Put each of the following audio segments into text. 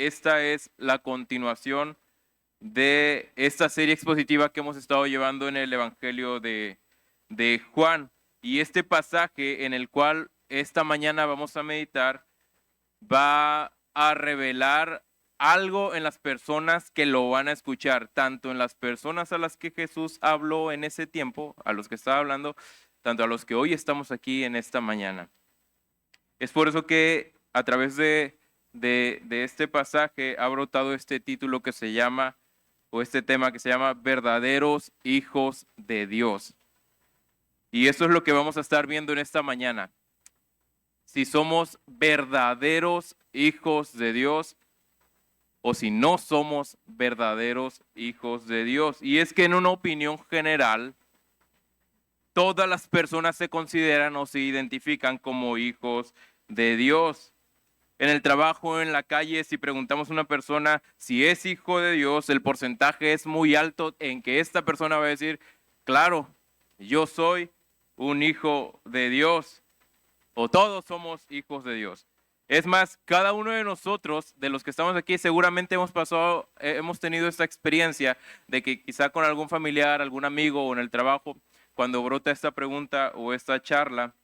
esta es la continuación de esta serie expositiva que hemos estado llevando en el Evangelio de Juan. Y este pasaje en el cual esta mañana vamos a meditar va a revelar algo en las personas que lo van a escuchar, tanto en las personas a las que Jesús habló en ese tiempo, a los que estaba hablando, tanto a los que hoy estamos aquí en esta mañana. Es por eso que a través de este pasaje ha brotado este título que se llama, o este tema que se llama verdaderos hijos de Dios. Y eso es lo que vamos a estar viendo en esta mañana. Si somos verdaderos hijos de Dios o si no somos verdaderos hijos de Dios. Y es que en una opinión general, todas las personas se consideran o se identifican como hijos de Dios. En el trabajo, en la calle, si preguntamos a una persona si es hijo de Dios, el porcentaje es muy alto en que esta persona va a decir, claro, yo soy un hijo de Dios, o todos somos hijos de Dios. Es más, cada uno de nosotros, de los que estamos aquí, seguramente hemos tenido esta experiencia de que quizá con algún familiar, algún amigo o en el trabajo, cuando brota esta pregunta o esta charla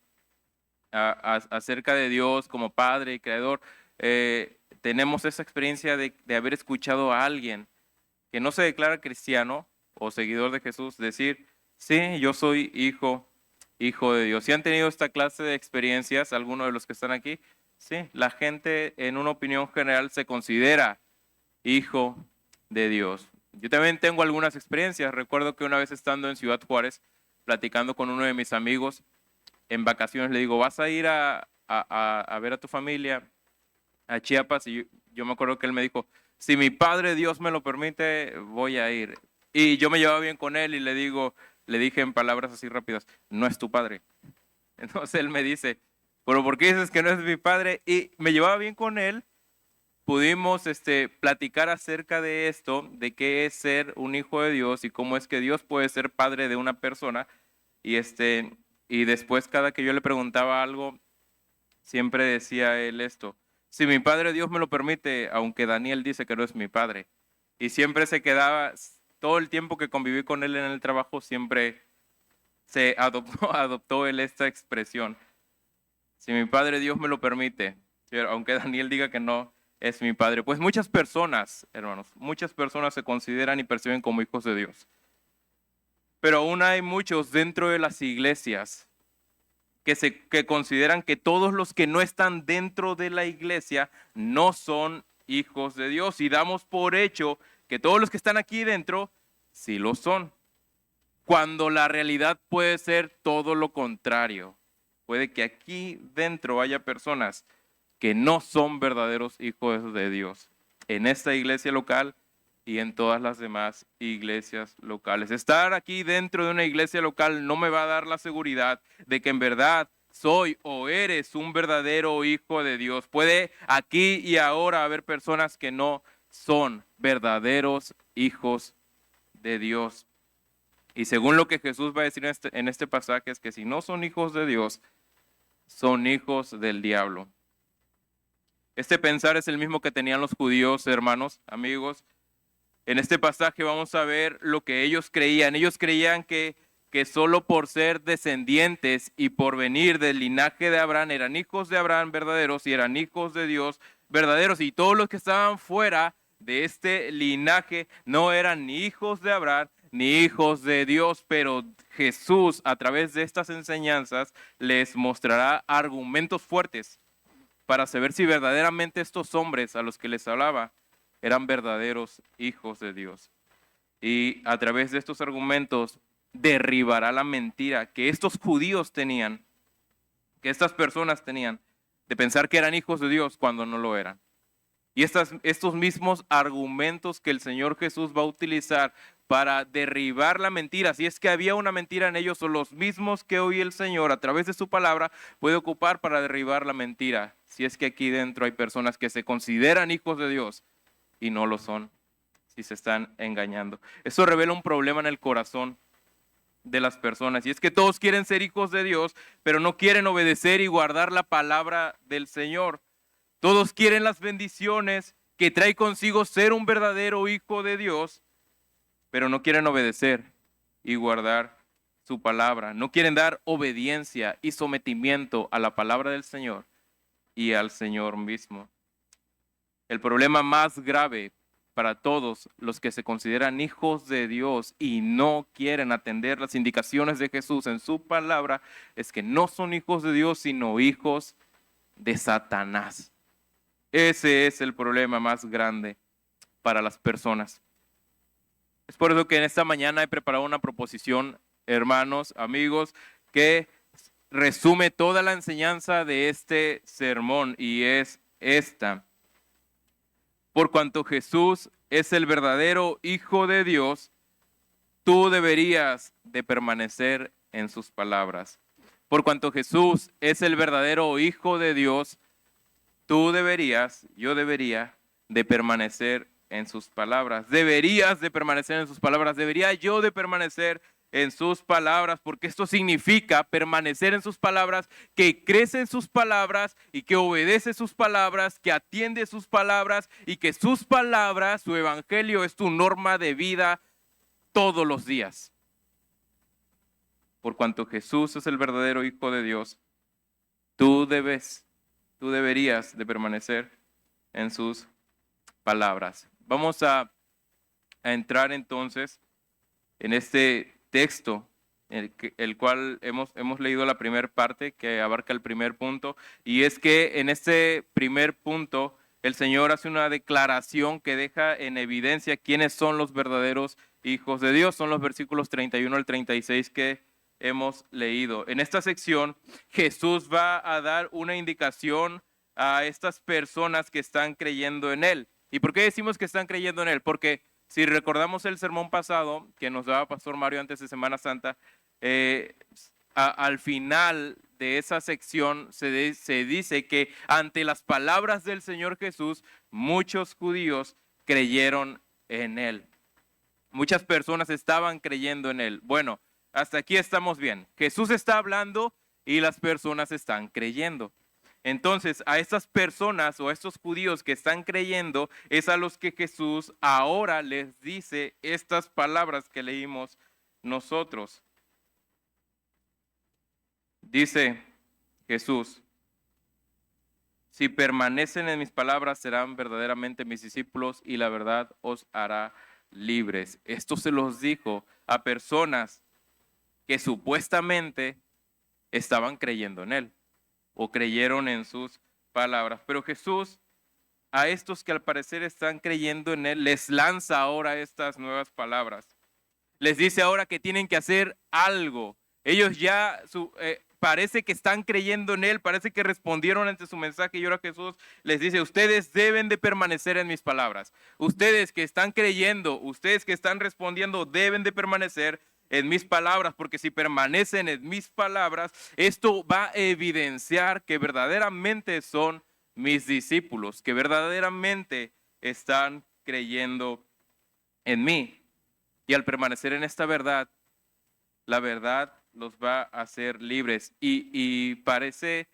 acerca de Dios como Padre y Creador, tenemos esa experiencia de haber escuchado a alguien que no se declara cristiano o seguidor de Jesús decir, sí, yo soy hijo de Dios. ¿Si han tenido esta clase de experiencias, algunos de los que están aquí? Sí, la gente en una opinión general se considera hijo de Dios. Yo también tengo algunas experiencias. Recuerdo que una vez estando en Ciudad Juárez, platicando con uno de mis amigos, en vacaciones le digo, ¿vas a ir a ver a tu familia a Chiapas? Y yo me acuerdo que él me dijo, si mi Padre Dios me lo permite, voy a ir. Y yo me llevaba bien con él y le dije en palabras así rápidas, no es tu padre. Entonces él me dice, pero ¿por qué dices que no es mi padre? Y me llevaba bien con él, pudimos platicar acerca de esto, de qué es ser un hijo de Dios y cómo es que Dios puede ser padre de una persona. Y, y después cada que yo le preguntaba algo, siempre decía él esto, si mi Padre Dios me lo permite, aunque Daniel dice que no es mi padre. Y siempre se quedaba, todo el tiempo que conviví con él en el trabajo, siempre se adoptó él esta expresión. Si mi Padre Dios me lo permite, aunque Daniel diga que no es mi padre. Pues muchas personas, hermanos, muchas personas se consideran y perciben como hijos de Dios. Pero aún hay muchos dentro de las iglesias que consideran que todos los que no están dentro de la iglesia no son hijos de Dios. Y damos por hecho que todos los que están aquí dentro sí lo son. Cuando la realidad puede ser todo lo contrario. Puede que aquí dentro haya personas que no son verdaderos hijos de Dios. En esta iglesia local y en todas las demás iglesias locales. Estar aquí dentro de una iglesia local no me va a dar la seguridad de que en verdad soy o eres un verdadero hijo de Dios. Puede aquí y ahora haber personas que no son verdaderos hijos de Dios. Y según lo que Jesús va a decir en este pasaje es que si no son hijos de Dios, son hijos del diablo. Este pensar es el mismo que tenían los judíos, hermanos, amigos. En este pasaje vamos a ver lo que ellos creían. Ellos creían que solo por ser descendientes y por venir del linaje de Abraham eran hijos de Abraham verdaderos y eran hijos de Dios verdaderos. Y todos los que estaban fuera de este linaje no eran ni hijos de Abraham ni hijos de Dios. Pero Jesús, a través de estas enseñanzas, les mostrará argumentos fuertes para saber si verdaderamente estos hombres a los que les hablaba eran verdaderos hijos de Dios. Y a través de estos argumentos derribará la mentira que estos judíos tenían, que estas personas tenían, de pensar que eran hijos de Dios cuando no lo eran. Y estos mismos argumentos que el Señor Jesús va a utilizar para derribar la mentira, si es que había una mentira en ellos, son los mismos que hoy el Señor a través de su palabra puede ocupar para derribar la mentira. Si es que aquí dentro hay personas que se consideran hijos de Dios y no lo son, si se están engañando. Eso revela un problema en el corazón de las personas, y es que todos quieren ser hijos de Dios, pero no quieren obedecer y guardar la palabra del Señor. Todos quieren las bendiciones que trae consigo ser un verdadero hijo de Dios, pero no quieren obedecer y guardar su palabra. No quieren dar obediencia y sometimiento a la palabra del Señor y al Señor mismo. El problema más grave para todos los que se consideran hijos de Dios y no quieren atender las indicaciones de Jesús en su palabra es que no son hijos de Dios, sino hijos de Satanás. Ese es el problema más grande para las personas. Es por eso que en esta mañana he preparado una proposición, hermanos, amigos, que resume toda la enseñanza de este sermón y es esta. Por cuanto Jesús es el verdadero Hijo de Dios, tú deberías de permanecer en sus palabras. Por cuanto Jesús es el verdadero Hijo de Dios, tú deberías, yo debería de permanecer en sus palabras. Deberías de permanecer en sus palabras. Debería yo de permanecer en sus palabras, porque esto significa permanecer en sus palabras, que crece en sus palabras y que obedece sus palabras, que atiende sus palabras y que sus palabras, su evangelio es tu norma de vida todos los días. Por cuanto Jesús es el verdadero Hijo de Dios, tú deberías de permanecer en sus palabras. Vamos a entrar entonces en este texto, el cual hemos leído la primera parte que abarca el primer punto, y es que en este primer punto el Señor hace una declaración que deja en evidencia quiénes son los verdaderos hijos de Dios. Son los versículos 31 al 36 que hemos leído. En esta sección Jesús va a dar una indicación a estas personas que están creyendo en Él. ¿Y por qué decimos que están creyendo en Él? Porque si recordamos el sermón pasado que nos daba Pastor Mario antes de Semana Santa, al final de esa sección se dice que ante las palabras del Señor Jesús, muchos judíos creyeron en Él. Muchas personas estaban creyendo en Él. Bueno, hasta aquí estamos bien. Jesús está hablando y las personas están creyendo. Entonces, a estas personas o a estos judíos que están creyendo es a los que Jesús ahora les dice estas palabras que leímos nosotros. Dice Jesús: si permanecen en mis palabras serán verdaderamente mis discípulos y la verdad os hará libres. Esto se los dijo a personas que supuestamente estaban creyendo en Él o creyeron en sus palabras. Pero Jesús, a estos que al parecer están creyendo en Él, les lanza ahora estas nuevas palabras. Les dice ahora que tienen que hacer algo. Ellos ya parece que están creyendo en Él, parece que respondieron ante su mensaje y ahora Jesús les dice: ustedes deben de permanecer en mis palabras. Ustedes que están creyendo, ustedes que están respondiendo, deben de permanecer en mis palabras, porque si permanecen en mis palabras, esto va a evidenciar que verdaderamente son mis discípulos, que verdaderamente están creyendo en mí. Y al permanecer en esta verdad, la verdad los va a hacer libres. Y parece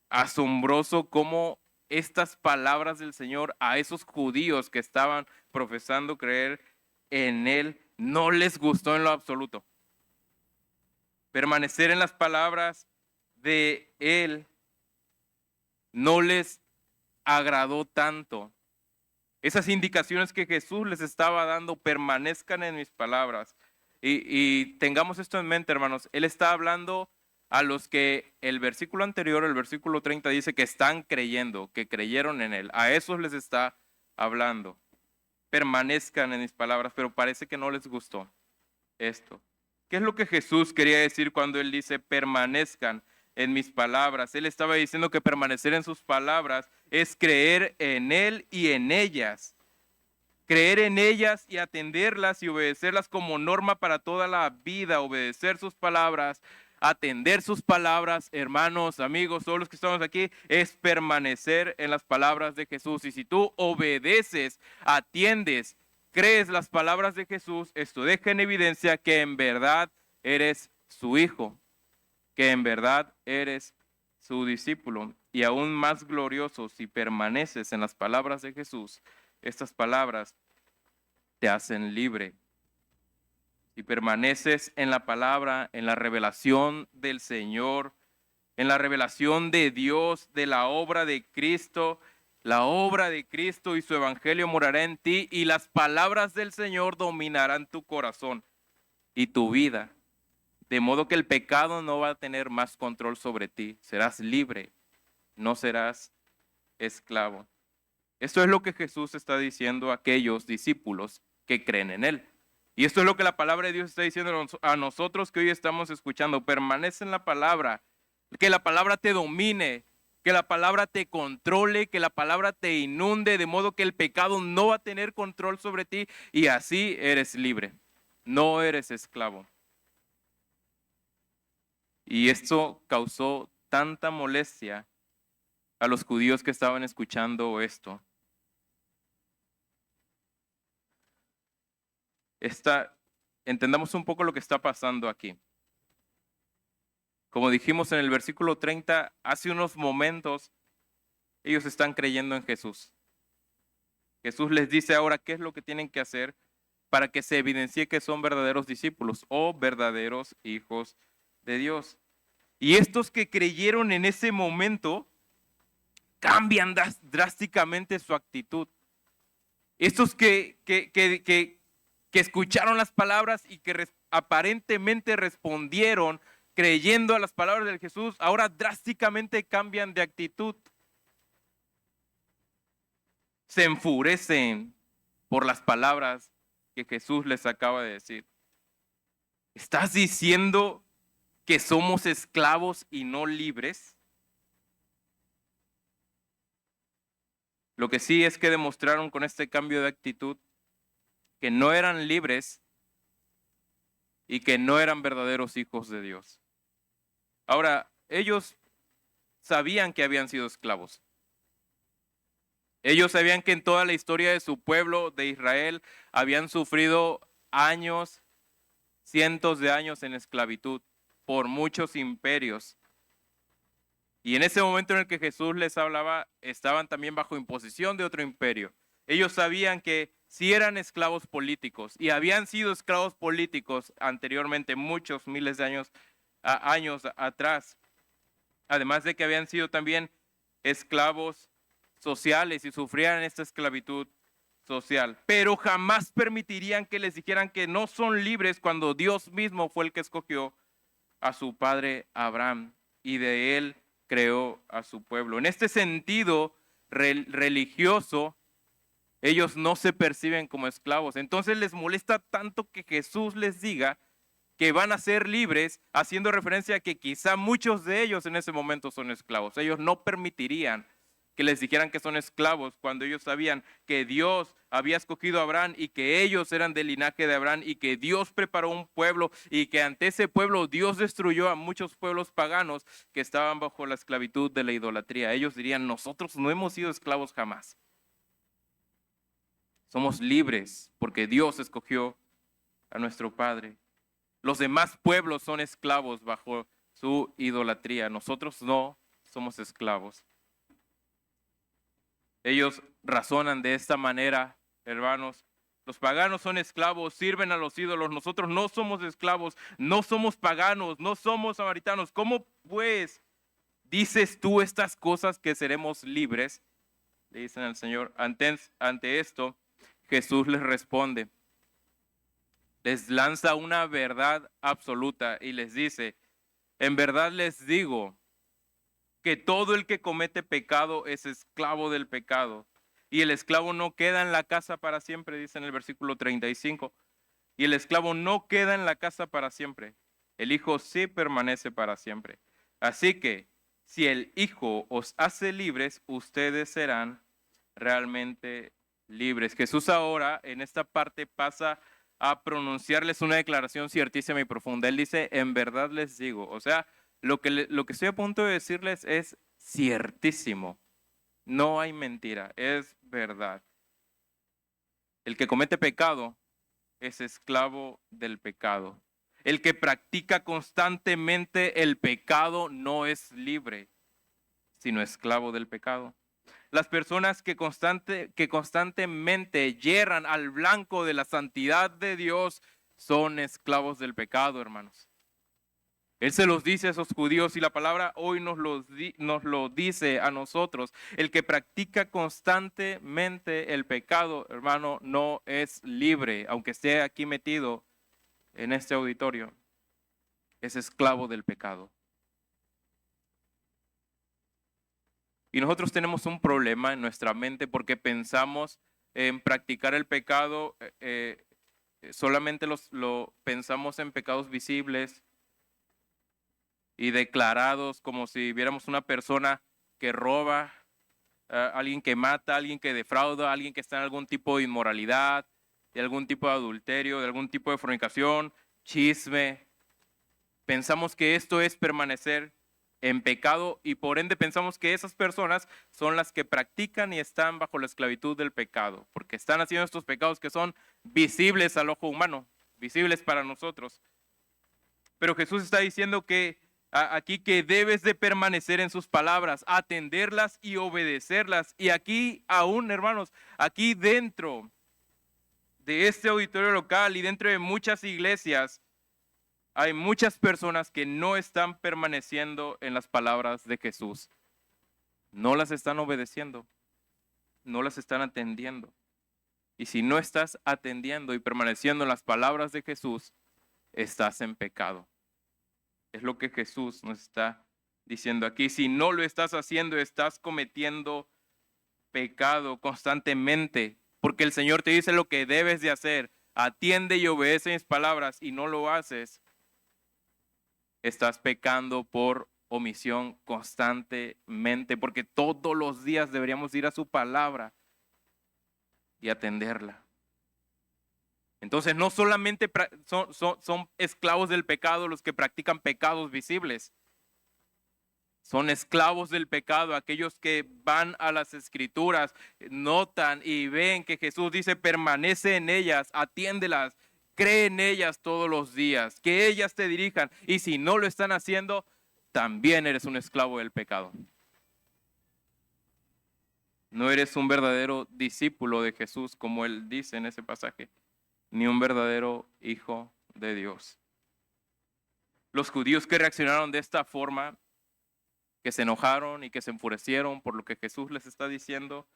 asombroso cómo estas palabras del Señor a esos judíos que estaban profesando creer en Él no les gustó en lo absoluto. Permanecer en las palabras de Él no les agradó tanto. Esas indicaciones que Jesús les estaba dando: permanezcan en mis palabras. Y tengamos esto en mente, hermanos. Él está hablando a los que el versículo anterior, el versículo 30, dice que están creyendo, que creyeron en Él. A esos les está hablando. Permanezcan en mis palabras, pero parece que no les gustó esto. ¿Qué es lo que Jesús quería decir cuando Él dice permanezcan en mis palabras? Él estaba diciendo que permanecer en sus palabras es creer en Él y en ellas. Creer en ellas y atenderlas y obedecerlas como norma para toda la vida. Obedecer sus palabras, atender sus palabras, hermanos, amigos, todos los que estamos aquí, es permanecer en las palabras de Jesús. Y si tú obedeces, atiendes, crees las palabras de Jesús, esto deja en evidencia que en verdad eres su hijo, que en verdad eres su discípulo. y aún más glorioso si permaneces en las palabras de Jesús. Estas palabras te hacen libre. Si permaneces en la palabra, en la revelación del Señor, en la revelación de Dios, de la obra de Cristo, la obra de Cristo y su evangelio morará en ti y las palabras del Señor dominarán tu corazón y tu vida. De modo que el pecado no va a tener más control sobre ti. Serás libre, no serás esclavo. Esto es lo que Jesús está diciendo a aquellos discípulos que creen en Él. Y esto es lo que la palabra de Dios está diciendo a nosotros que hoy estamos escuchando. Permanece en la palabra, que la palabra te domine, que la palabra te controle, que la palabra te inunde, de modo que el pecado no va a tener control sobre ti y así eres libre, no eres esclavo. Y esto causó tanta molestia a los judíos que estaban escuchando esto. Entendamos un poco lo que está pasando aquí. Como dijimos en el versículo 30, hace unos momentos, ellos están creyendo en Jesús. Jesús les dice ahora qué es lo que tienen que hacer para que se evidencie que son verdaderos discípulos o verdaderos hijos de Dios. Y estos que creyeron en ese momento cambian drásticamente su actitud. Estos que escucharon las palabras y que aparentemente respondieron creyendo a las palabras de Jesús, ahora drásticamente cambian de actitud. Se enfurecen por las palabras que Jesús les acaba de decir. ¿Estás diciendo que somos esclavos y no libres? Lo que sí es que demostraron con este cambio de actitud que no eran libres y que no eran verdaderos hijos de Dios. Ahora, ellos sabían que habían sido esclavos. Ellos sabían que en toda la historia de su pueblo, de Israel, habían sufrido años, cientos de años en esclavitud por muchos imperios. Y en ese momento en el que Jesús les hablaba, estaban también bajo imposición de otro imperio. Ellos sabían que sí eran esclavos políticos y habían sido esclavos políticos anteriormente, muchos miles de años atrás. Además de que habían sido también esclavos sociales y sufrían esta esclavitud social. Pero jamás permitirían que les dijeran que no son libres cuando Dios mismo fue el que escogió a su padre Abraham y de él creó a su pueblo. En este sentido religioso, ellos no se perciben como esclavos. Entonces les molesta tanto que Jesús les diga que van a ser libres, haciendo referencia a que quizá muchos de ellos en ese momento son esclavos. Ellos no permitirían que les dijeran que son esclavos cuando ellos sabían que Dios había escogido a Abraham y que ellos eran del linaje de Abraham y que Dios preparó un pueblo y que ante ese pueblo Dios destruyó a muchos pueblos paganos que estaban bajo la esclavitud de la idolatría. Ellos dirían, nosotros no hemos sido esclavos jamás. Somos libres porque Dios escogió a nuestro Padre. Los demás pueblos son esclavos bajo su idolatría. Nosotros no somos esclavos. Ellos razonan de esta manera, hermanos. Los paganos son esclavos, sirven a los ídolos. Nosotros no somos esclavos, no somos paganos, no somos samaritanos. ¿Cómo pues dices tú estas cosas que seremos libres? Le dicen al Señor. Ante esto, Jesús les responde. Les lanza una verdad absoluta y les dice, en verdad les digo que todo el que comete pecado es esclavo del pecado. Y el esclavo no queda en la casa para siempre, dice en el versículo 35. Y el esclavo no queda en la casa para siempre. El Hijo sí permanece para siempre. Así que, si el Hijo os hace libres, ustedes serán realmente libres. Jesús ahora, en esta parte, pasa a pronunciarles una declaración ciertísima y profunda. Él dice, en verdad les digo. O sea, lo que estoy a punto de decirles es ciertísimo. No hay mentira, es verdad. El que comete pecado es esclavo del pecado. El que practica constantemente el pecado no es libre. sino esclavo del pecado. Las personas que constantemente yerran al blanco de la santidad de Dios son esclavos del pecado, hermanos. Él se los dice a esos judíos y la palabra hoy nos lo dice a nosotros. El que practica constantemente el pecado, hermano, no es libre, aunque esté aquí metido en este auditorio. Es esclavo del pecado. Y nosotros tenemos un problema en nuestra mente porque pensamos en practicar el pecado, solamente lo pensamos en pecados visibles y declarados, como si viéramos una persona que roba, alguien que mata, alguien que defrauda, alguien que está en algún tipo de inmoralidad, de algún tipo de adulterio, de algún tipo de fornicación, chisme. Pensamos que esto es permanecer en pecado y por ende pensamos que esas personas son las que practican y están bajo la esclavitud del pecado, porque están haciendo estos pecados que son visibles al ojo humano, visibles para nosotros. Pero Jesús está diciendo que aquí que debes de permanecer en sus palabras, atenderlas y obedecerlas. Y aquí aún, hermanos, aquí dentro de este auditorio local y dentro de muchas iglesias, hay muchas personas que no están permaneciendo en las palabras de Jesús. No las están obedeciendo, no las están atendiendo. Y si no estás atendiendo y permaneciendo en las palabras de Jesús, estás en pecado. Es lo que Jesús nos está diciendo aquí. Si no lo estás haciendo, estás cometiendo pecado constantemente, porque el Señor te dice lo que debes de hacer. Atiende y obedece mis palabras y no lo haces. Estás pecando por omisión constantemente, porque todos los días deberíamos ir a su palabra y atenderla. Entonces no solamente son esclavos del pecado los que practican pecados visibles, son esclavos del pecado aquellos que van a las escrituras, notan y ven que Jesús dice permanece en ellas, atiéndelas, cree en ellas todos los días, que ellas te dirijan y si no lo están haciendo, también eres un esclavo del pecado. No eres un verdadero discípulo de Jesús como él dice en ese pasaje, ni un verdadero hijo de Dios. Los judíos que reaccionaron de esta forma, que se enojaron y que se enfurecieron por lo que Jesús les está diciendo,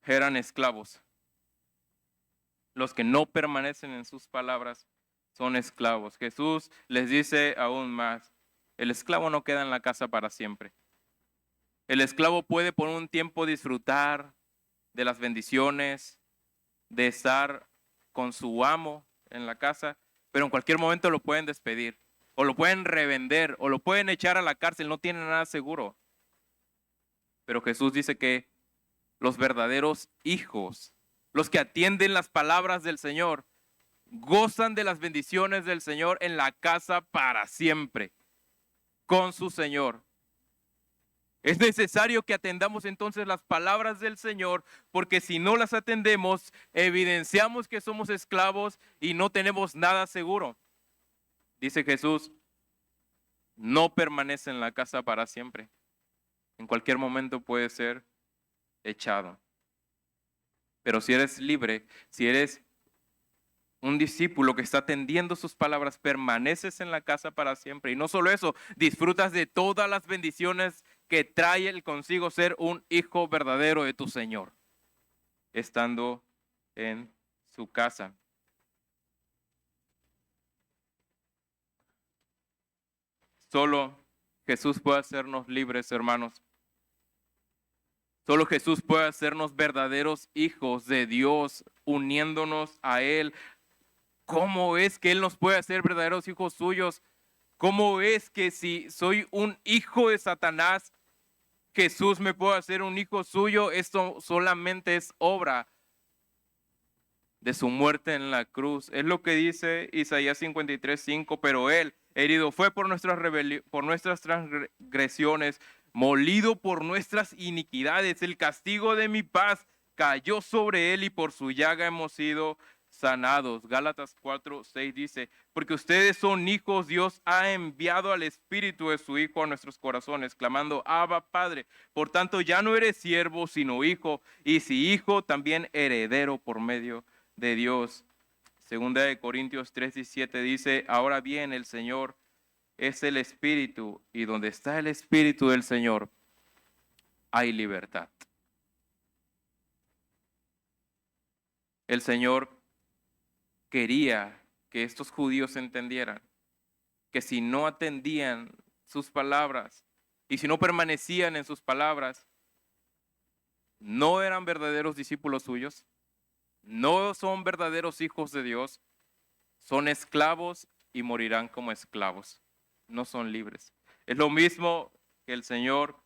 eran esclavos. Los que no permanecen en sus palabras son esclavos. Jesús les dice aún más, el esclavo no queda en la casa para siempre. El esclavo puede por un tiempo disfrutar de las bendiciones, de estar con su amo en la casa, pero en cualquier momento lo pueden despedir, o lo pueden revender, o lo pueden echar a la cárcel, no tienen nada seguro. Pero Jesús dice que los verdaderos hijos, los que atienden las palabras del Señor, gozan de las bendiciones del Señor en la casa para siempre, con su Señor. Es necesario que atendamos entonces las palabras del Señor, porque si no las atendemos, evidenciamos que somos esclavos y no tenemos nada seguro. Dice Jesús, no permanece en la casa para siempre. En cualquier momento puede ser echado. Pero si eres libre, si eres un discípulo que está atendiendo sus palabras, permaneces en la casa para siempre. Y no solo eso, disfrutas de todas las bendiciones que trae el consigo ser un hijo verdadero de tu Señor, estando en su casa. Solo Jesús puede hacernos libres, hermanos. Solo Jesús puede hacernos verdaderos hijos de Dios, uniéndonos a Él. ¿Cómo es que Él nos puede hacer verdaderos hijos suyos? ¿Cómo es que si soy un hijo de Satanás, Jesús me puede hacer un hijo suyo? Esto solamente es obra de su muerte en la cruz. Es lo que dice Isaías 53:5, pero Él herido fue por nuestras transgresiones, molido por nuestras iniquidades. El castigo de mi paz cayó sobre Él y por su llaga hemos sido sanados. Gálatas 4:6 dice, porque ustedes son hijos, Dios ha enviado al Espíritu de su Hijo a nuestros corazones, clamando, Abba, Padre. Por tanto, ya no eres siervo, sino hijo, y si hijo, también heredero por medio de Dios. Segunda de Corintios 3:17 dice, ahora bien, el Señor es el Espíritu, y donde está el Espíritu del Señor, hay libertad. El Señor quería que estos judíos entendieran que si no atendían sus palabras y si no permanecían en sus palabras, no eran verdaderos discípulos suyos, no son verdaderos hijos de Dios, son esclavos y morirán como esclavos, no son libres. Es lo mismo que el Señor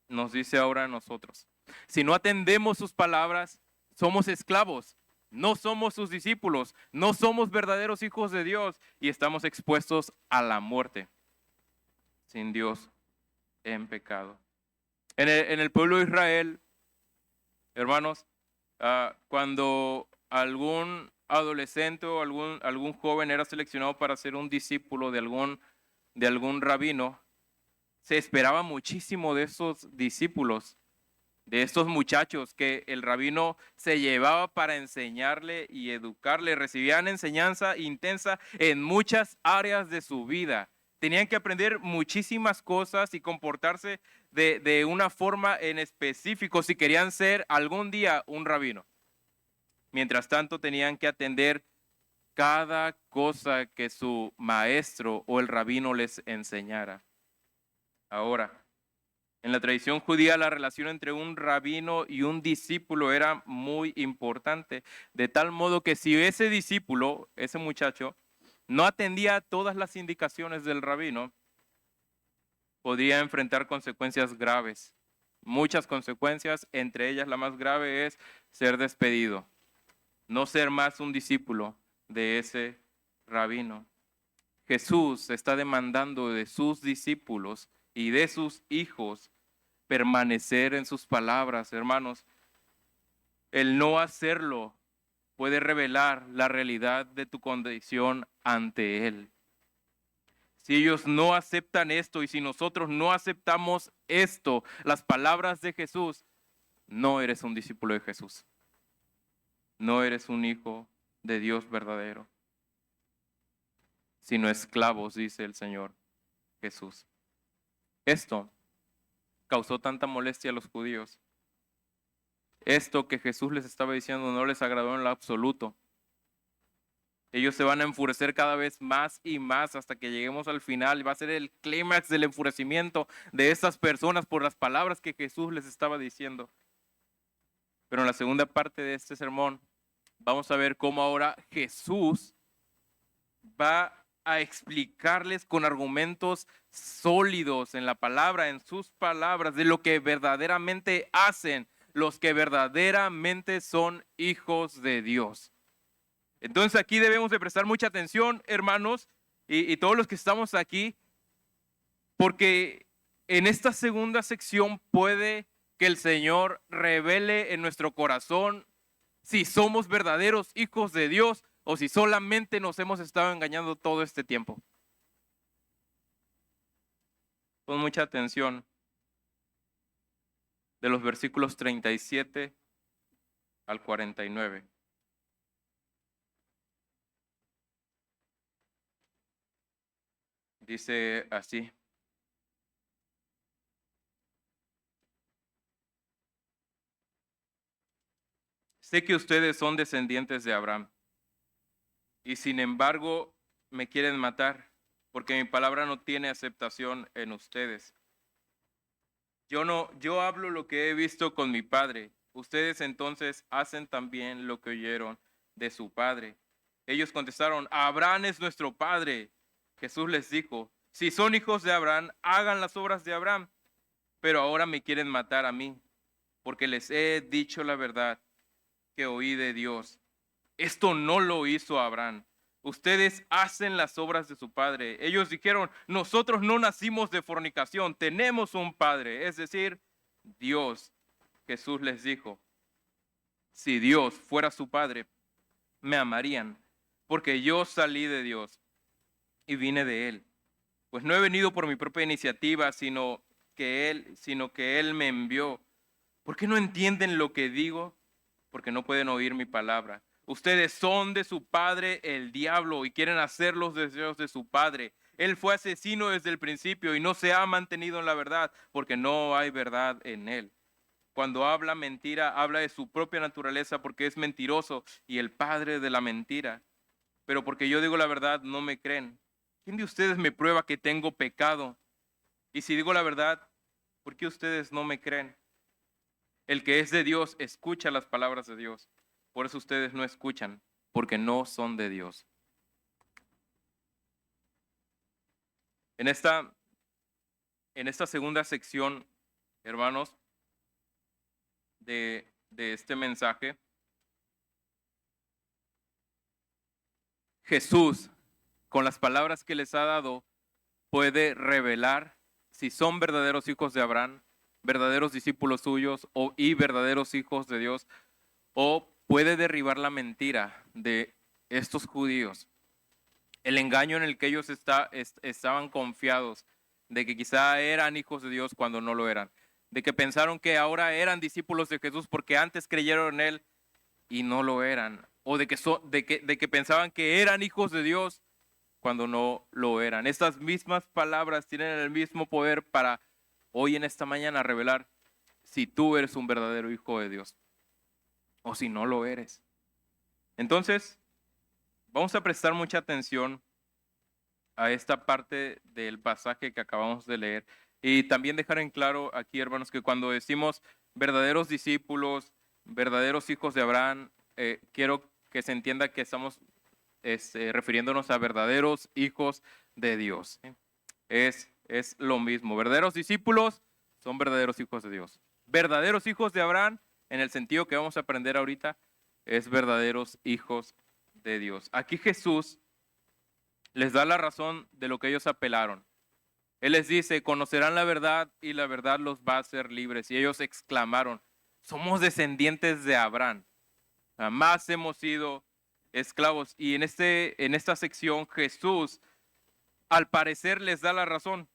nos dice ahora a nosotros. Si no atendemos sus palabras, somos esclavos, no somos sus discípulos, no somos verdaderos hijos de Dios y estamos expuestos a la muerte sin Dios en pecado. En el pueblo de Israel, hermanos, cuando algún adolescente o algún joven era seleccionado para ser un discípulo de algún rabino, se esperaba muchísimo de esos discípulos, de estos muchachos que el rabino se llevaba para enseñarle y educarle. Recibían enseñanza intensa en muchas áreas de su vida. Tenían que aprender muchísimas cosas y comportarse de una forma en específico si querían ser algún día un rabino. Mientras tanto, tenían que atender cada cosa que su maestro o el rabino les enseñara. Ahora, en la tradición judía, la relación entre un rabino y un discípulo era muy importante, de tal modo que si ese discípulo, ese muchacho, no atendía todas las indicaciones del rabino, podría enfrentar consecuencias graves, muchas consecuencias, entre ellas la más grave es ser despedido, no ser más un discípulo de ese rabino. Jesús está demandando de sus discípulos y de sus hijos permanecer en sus palabras, hermanos. El no hacerlo puede revelar la realidad de tu condición ante Él. Si ellos no aceptan esto y si nosotros no aceptamos esto, las palabras de Jesús, no eres un discípulo de Jesús. No eres un hijo de Dios verdadero, sino esclavos, dice el Señor Jesús. Esto causó tanta molestia a los judíos. Esto que Jesús les estaba diciendo no les agradó en lo absoluto. Ellos se van a enfurecer cada vez más y más hasta que lleguemos al final. Va a ser el clímax del enfurecimiento de estas personas por las palabras que Jesús les estaba diciendo. Pero en la segunda parte de este sermón vamos a ver cómo ahora Jesús va a explicarles con argumentos sólidos en la palabra, en sus palabras, de lo que verdaderamente hacen los que verdaderamente son hijos de Dios. Entonces aquí debemos de prestar mucha atención, hermanos, y todos los que estamos aquí, porque en esta segunda sección puede que el Señor revele en nuestro corazón si somos verdaderos hijos de Dios o si solamente nos hemos estado engañando todo este tiempo. Pon mucha atención de los versículos 37 al 49. Dice así: sé que ustedes son descendientes de Abraham y sin embargo me quieren matar porque mi palabra no tiene aceptación en ustedes. Yo hablo lo que he visto con mi padre. Ustedes entonces hacen también lo que oyeron de su padre. Ellos contestaron: Abraham es nuestro padre. Jesús les dijo: si son hijos de Abraham, hagan las obras de Abraham. Pero ahora me quieren matar a mí, porque les he dicho la verdad que oí de Dios. Esto no lo hizo Abraham. Ustedes hacen las obras de su padre. Ellos dijeron: nosotros no nacimos de fornicación, tenemos un padre, es decir, Dios. Jesús les dijo: si Dios fuera su padre, me amarían, porque yo salí de Dios y vine de Él. Pues no he venido por mi propia iniciativa, sino que Él me envió. ¿Por qué no entienden lo que digo? Porque no pueden oír mi palabra. Ustedes son de su padre el diablo y quieren hacer los deseos de su padre. Él fue asesino desde el principio y no se ha mantenido en la verdad, porque no hay verdad en él. Cuando habla mentira, habla de su propia naturaleza porque es mentiroso y el padre de la mentira. Pero porque yo digo la verdad, no me creen. ¿Quién de ustedes me prueba que tengo pecado? Y si digo la verdad, ¿por qué ustedes no me creen? El que es de Dios escucha las palabras de Dios. Por eso ustedes no escuchan, porque no son de Dios. En esta segunda sección, hermanos, de este mensaje, Jesús, con las palabras que les ha dado, puede revelar si son verdaderos hijos de Abraham, verdaderos discípulos suyos y verdaderos hijos de Dios, o puede derribar la mentira de estos judíos, el engaño en el que ellos estaban confiados, de que quizá eran hijos de Dios cuando no lo eran, de que pensaron que ahora eran discípulos de Jesús porque antes creyeron en Él y no lo eran, o de que pensaban que eran hijos de Dios cuando no lo eran. Estas mismas palabras tienen el mismo poder para hoy en esta mañana revelar si tú eres un verdadero hijo de Dios o si no lo eres. Entonces, vamos a prestar mucha atención a esta parte del pasaje que acabamos de leer y también dejar en claro aquí, hermanos, que cuando decimos verdaderos discípulos, verdaderos hijos de Abraham, quiero que se entienda que estamos refiriéndonos a verdaderos hijos de Dios. Es lo mismo. Verdaderos discípulos son verdaderos hijos de Dios. Verdaderos hijos de Abraham, en el sentido que vamos a aprender ahorita, es verdaderos hijos de Dios. Aquí Jesús les da la razón de lo que ellos apelaron. Él les dice, conocerán la verdad y la verdad los va a hacer libres. Y ellos exclamaron, somos descendientes de Abraham. Jamás hemos sido esclavos. Y en esta sección Jesús, al parecer, les da la razón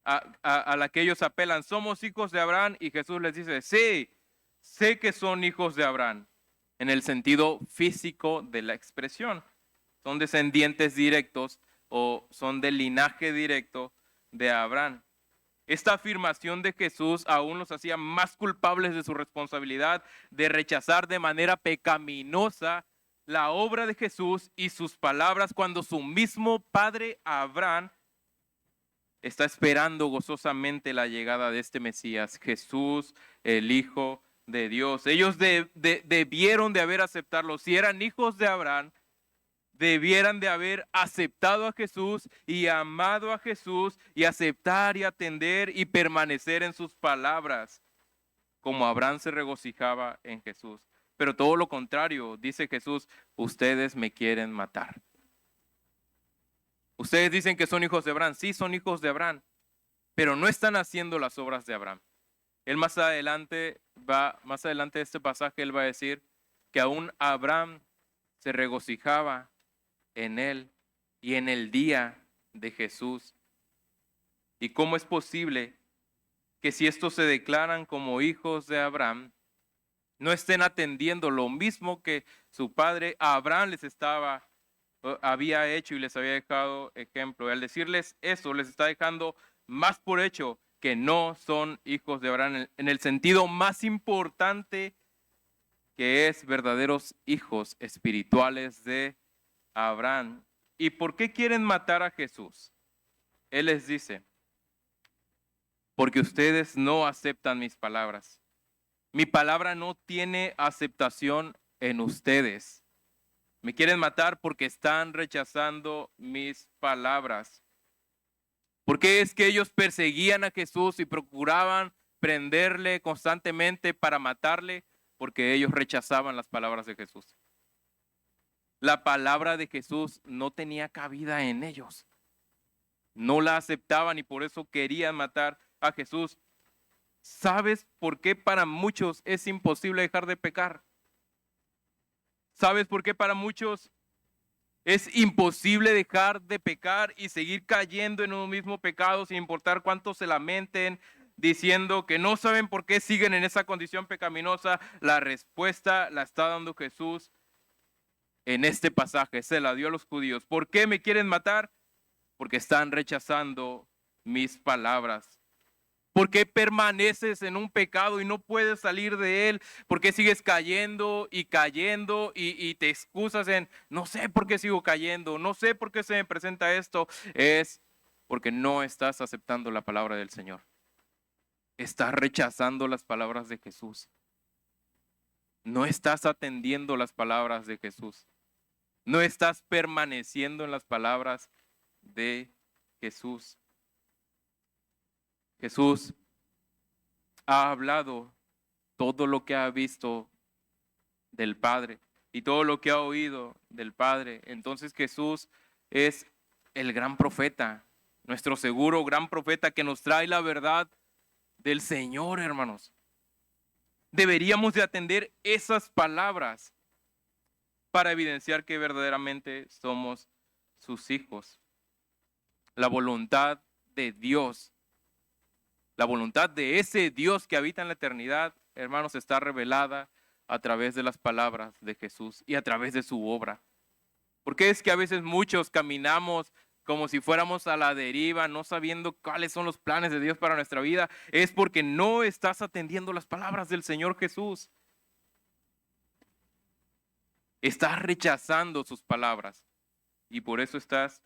a la que ellos apelan. Somos hijos de Abraham, y Jesús les dice, sí, sé que son hijos de Abraham, en el sentido físico de la expresión. Son descendientes directos o son del linaje directo de Abraham. Esta afirmación de Jesús aún los hacía más culpables de su responsabilidad de rechazar de manera pecaminosa la obra de Jesús y sus palabras cuando su mismo padre Abraham está esperando gozosamente la llegada de este Mesías, Jesús, el Hijo de Dios. Ellos debieron de haber aceptarlo. Si eran hijos de Abraham, debieran de haber aceptado a Jesús y amado a Jesús y aceptar y atender y permanecer en sus palabras, como Abraham se regocijaba en Jesús. Pero todo lo contrario, dice Jesús, ustedes me quieren matar. Ustedes dicen que son hijos de Abraham, sí son hijos de Abraham, pero no están haciendo las obras de Abraham. Él más adelante de este pasaje, él va a decir que aún Abraham se regocijaba en él y en el día de Jesús. ¿Y cómo es posible que si estos se declaran como hijos de Abraham, no estén atendiendo lo mismo que su padre Abraham había hecho y les había dejado ejemplo? Y al decirles eso, les está dejando más por hecho que no son hijos de Abraham en el sentido más importante, que es verdaderos hijos espirituales de Abraham. ¿Y por qué quieren matar a Jesús? Él les dice, porque ustedes no aceptan mis palabras. Mi palabra no tiene aceptación en ustedes. Me quieren matar porque están rechazando mis palabras. ¿Por qué es que ellos perseguían a Jesús y procuraban prenderle constantemente para matarle? Porque ellos rechazaban las palabras de Jesús. La palabra de Jesús no tenía cabida en ellos. No la aceptaban y por eso querían matar a Jesús. ¿Sabes por qué para muchos es imposible dejar de pecar? ¿Sabes por qué para muchos es imposible dejar de pecar y seguir cayendo en un mismo pecado sin importar cuánto se lamenten, diciendo que no saben por qué siguen en esa condición pecaminosa? La respuesta la está dando Jesús en este pasaje. Se la dio a los judíos. ¿Por qué me quieren matar? Porque están rechazando mis palabras. ¿Por qué permaneces en un pecado y no puedes salir de él? ¿Por qué sigues cayendo y cayendo y te excusas en, no sé por qué sigo cayendo, no sé por qué se me presenta esto? Es porque no estás aceptando la palabra del Señor. Estás rechazando las palabras de Jesús. No estás atendiendo las palabras de Jesús. No estás permaneciendo en las palabras de Jesús. Jesús ha hablado todo lo que ha visto del Padre y todo lo que ha oído del Padre. Entonces Jesús es el gran profeta, nuestro seguro gran profeta que nos trae la verdad del Señor, hermanos. Deberíamos de atender esas palabras para evidenciar que verdaderamente somos sus hijos. La voluntad de Dios, la voluntad de ese Dios que habita en la eternidad, hermanos, está revelada a través de las palabras de Jesús y a través de su obra. Porque es que a veces muchos caminamos como si fuéramos a la deriva, no sabiendo cuáles son los planes de Dios para nuestra vida. Es porque no estás atendiendo las palabras del Señor Jesús. Estás rechazando sus palabras y por eso estás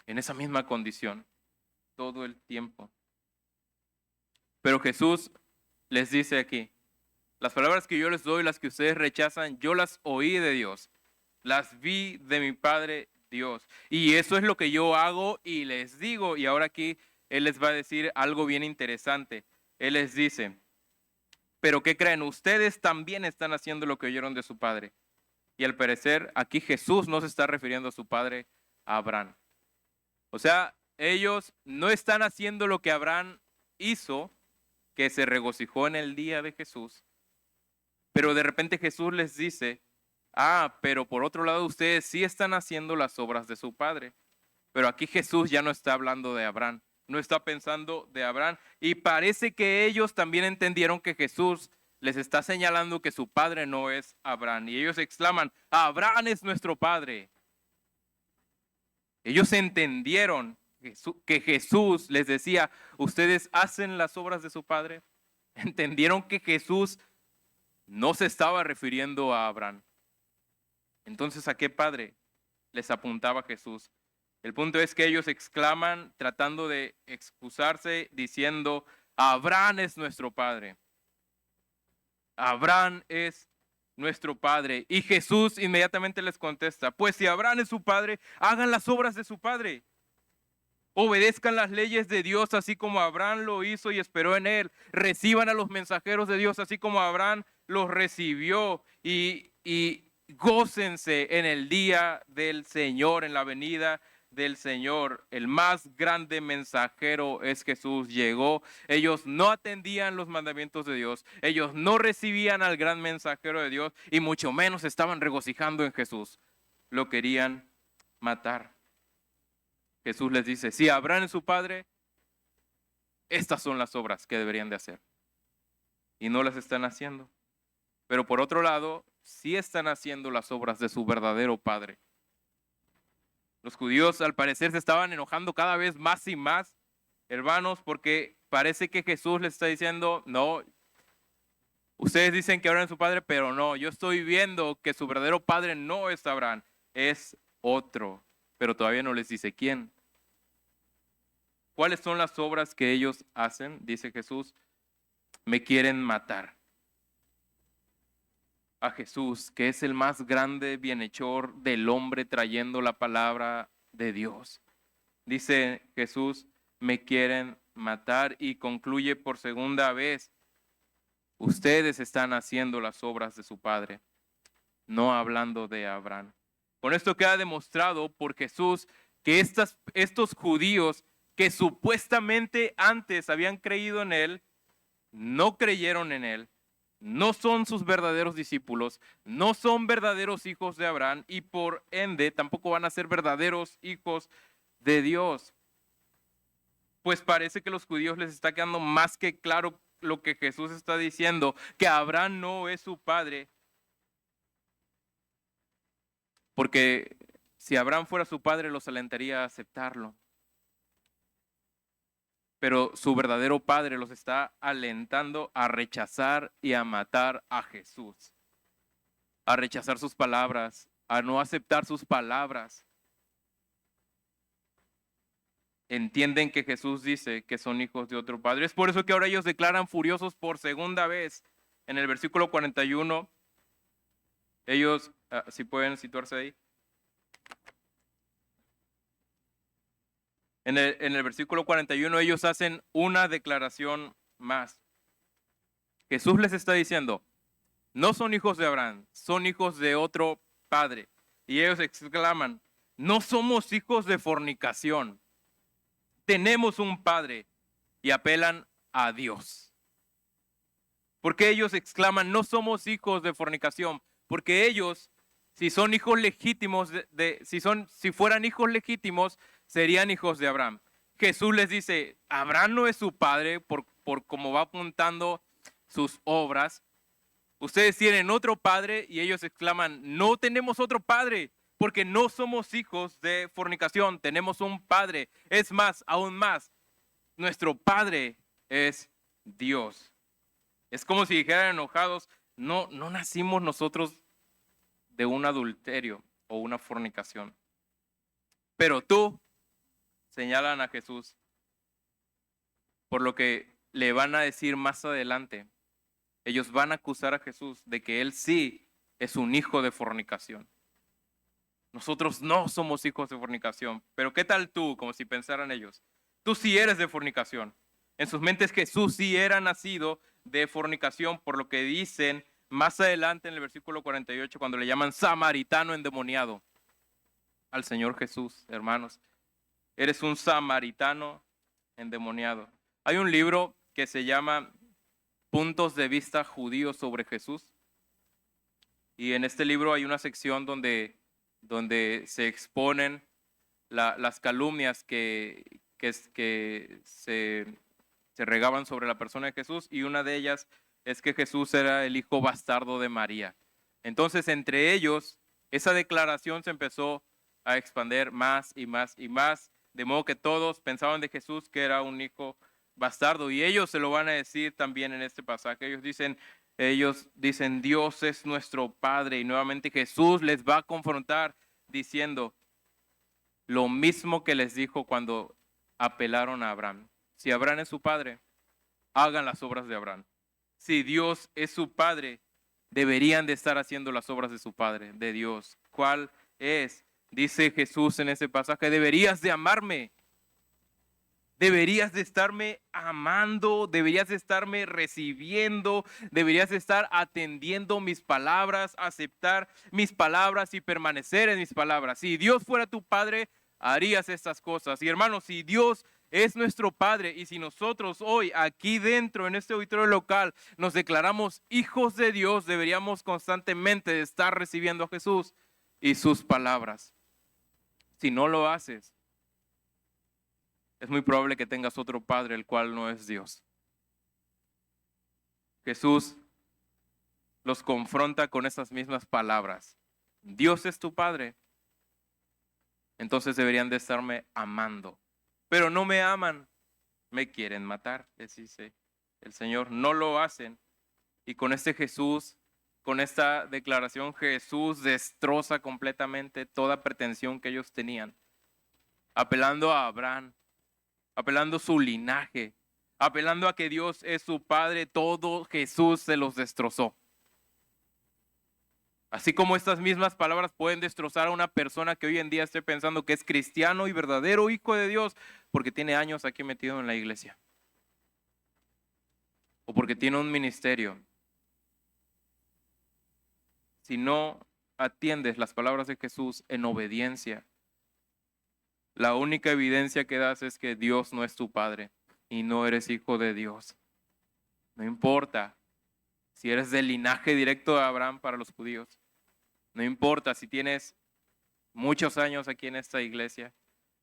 en esa misma condición todo el tiempo. Pero Jesús les dice aquí, las palabras que yo les doy, las que ustedes rechazan, yo las oí de Dios, las vi de mi Padre Dios. Y eso es lo que yo hago y les digo. Y ahora aquí Él les va a decir algo bien interesante. Él les dice, pero ¿qué creen? Ustedes también están haciendo lo que oyeron de su padre. Y al parecer aquí Jesús no se está refiriendo a su padre, a Abraham. O sea, ellos no están haciendo lo que Abraham hizo, que se regocijó en el día de Jesús. Pero de repente Jesús les dice, pero por otro lado ustedes sí están haciendo las obras de su padre. Pero aquí Jesús ya no está hablando de Abraham, no está pensando de Abraham. Y parece que ellos también entendieron que Jesús les está señalando que su padre no es Abraham. Y ellos exclaman, Abraham es nuestro padre. Ellos entendieron que Jesús les decía, ustedes hacen las obras de su padre. Entendieron que Jesús no se estaba refiriendo a Abraham. Entonces, ¿a qué padre les apuntaba Jesús? El punto es que ellos exclaman tratando de excusarse diciendo, Abraham es nuestro padre. Abraham es nuestro padre. Y Jesús inmediatamente les contesta, pues si Abraham es su padre, hagan las obras de su padre. Obedezcan las leyes de Dios así como Abraham lo hizo y esperó en él. Reciban a los mensajeros de Dios así como Abraham los recibió y gócense en el día del Señor, en la venida del Señor. El más grande mensajero es Jesús. Llegó. Ellos no atendían los mandamientos de Dios. Ellos no recibían al gran mensajero de Dios y mucho menos estaban regocijando en Jesús. Lo querían matar. Jesús les dice, si Abraham es su padre, estas son las obras que deberían de hacer. Y no las están haciendo. Pero por otro lado, sí están haciendo las obras de su verdadero padre. Los judíos al parecer se estaban enojando cada vez más y más, hermanos, porque parece que Jesús les está diciendo, no, ustedes dicen que Abraham es su padre, pero no, yo estoy viendo que su verdadero padre no es Abraham, es otro, pero todavía no les dice quién. ¿Cuáles son las obras que ellos hacen? Dice Jesús, me quieren matar. A Jesús, que es el más grande bienhechor del hombre trayendo la palabra de Dios. Dice Jesús, me quieren matar y concluye por segunda vez, ustedes están haciendo las obras de su padre, no hablando de Abraham. Con esto queda demostrado por Jesús que estos judíos que supuestamente antes habían creído en él, no creyeron en él, no son sus verdaderos discípulos, no son verdaderos hijos de Abraham y por ende tampoco van a ser verdaderos hijos de Dios. Pues parece que a los judíos les está quedando más que claro lo que Jesús está diciendo, que Abraham no es su padre. Porque si Abraham fuera su padre, los alentaría a aceptarlo. Pero su verdadero padre los está alentando a rechazar y a matar a Jesús. A rechazar sus palabras, a no aceptar sus palabras. Entienden que Jesús dice que son hijos de otro padre. Es por eso que ahora ellos declaran furiosos por segunda vez. En el versículo 41, ellos, si pueden situarse ahí. En el versículo 41 ellos hacen una declaración más. Jesús les está diciendo, no son hijos de Abraham, son hijos de otro padre. Y ellos exclaman, no somos hijos de fornicación, tenemos un padre. Y apelan a Dios. Porque ellos exclaman, no somos hijos de fornicación, porque ellos, si son hijos legítimos, si fueran hijos legítimos, serían hijos de Abraham. Jesús les dice, Abraham no es su padre, por cómo va apuntando sus obras. Ustedes tienen otro padre y ellos exclaman, no tenemos otro padre, porque no somos hijos de fornicación, tenemos un padre. Es más, aún más, nuestro padre es Dios. Es como si dijeran enojados, no nacimos nosotros de un adulterio o una fornicación. Pero tú, señalan a Jesús, por lo que le van a decir más adelante, ellos van a acusar a Jesús de que él sí es un hijo de fornicación. Nosotros no somos hijos de fornicación, pero ¿qué tal tú? Como si pensaran ellos, tú sí eres de fornicación. En sus mentes Jesús sí era nacido de fornicación, por lo que dicen más adelante en el versículo 48, cuando le llaman samaritano endemoniado al Señor Jesús, hermanos. Eres un samaritano endemoniado. Hay un libro que se llama Puntos de vista judíos sobre Jesús. Y en este libro hay una sección donde se exponen las calumnias que se regaban sobre la persona de Jesús, y una de ellas es que Jesús era el hijo bastardo de María. Entonces, entre ellos, esa declaración se empezó a expandir más y más y más, de modo que todos pensaban de Jesús que era un hijo bastardo, y ellos se lo van a decir también en este pasaje. Ellos dicen, Dios es nuestro Padre, y nuevamente Jesús les va a confrontar diciendo lo mismo que les dijo cuando apelaron a Abraham. Si Abraham es su padre, hagan las obras de Abraham. Si Dios es su padre, deberían de estar haciendo las obras de su padre, de Dios. ¿Cuál es? Dice Jesús en ese pasaje, deberías de amarme. Deberías de estarme amando, deberías de estarme recibiendo, deberías de estar atendiendo mis palabras, aceptar mis palabras y permanecer en mis palabras. Si Dios fuera tu Padre, harías estas cosas. Y hermanos, si Dios es nuestro Padre y si nosotros hoy aquí dentro en este auditorio local nos declaramos hijos de Dios, deberíamos constantemente estar recibiendo a Jesús y sus palabras. Si no lo haces, es muy probable que tengas otro padre, el cual no es Dios. Jesús los confronta con esas mismas palabras. Dios es tu padre. Entonces deberían de estarme amando. Pero no me aman, me quieren matar, les dice el Señor. No lo hacen. Y con con esta declaración, Jesús destroza completamente toda pretensión que ellos tenían. Apelando a Abraham, apelando a su linaje, apelando a que Dios es su Padre, todo Jesús se los destrozó. Así como estas mismas palabras pueden destrozar a una persona que hoy en día esté pensando que es cristiano y verdadero hijo de Dios porque tiene años aquí metido en la iglesia. O porque tiene un ministerio. Si no atiendes las palabras de Jesús en obediencia, la única evidencia que das es que Dios no es tu Padre y no eres hijo de Dios. No importa si eres del linaje directo de Abraham para los judíos. No importa si tienes muchos años aquí en esta iglesia,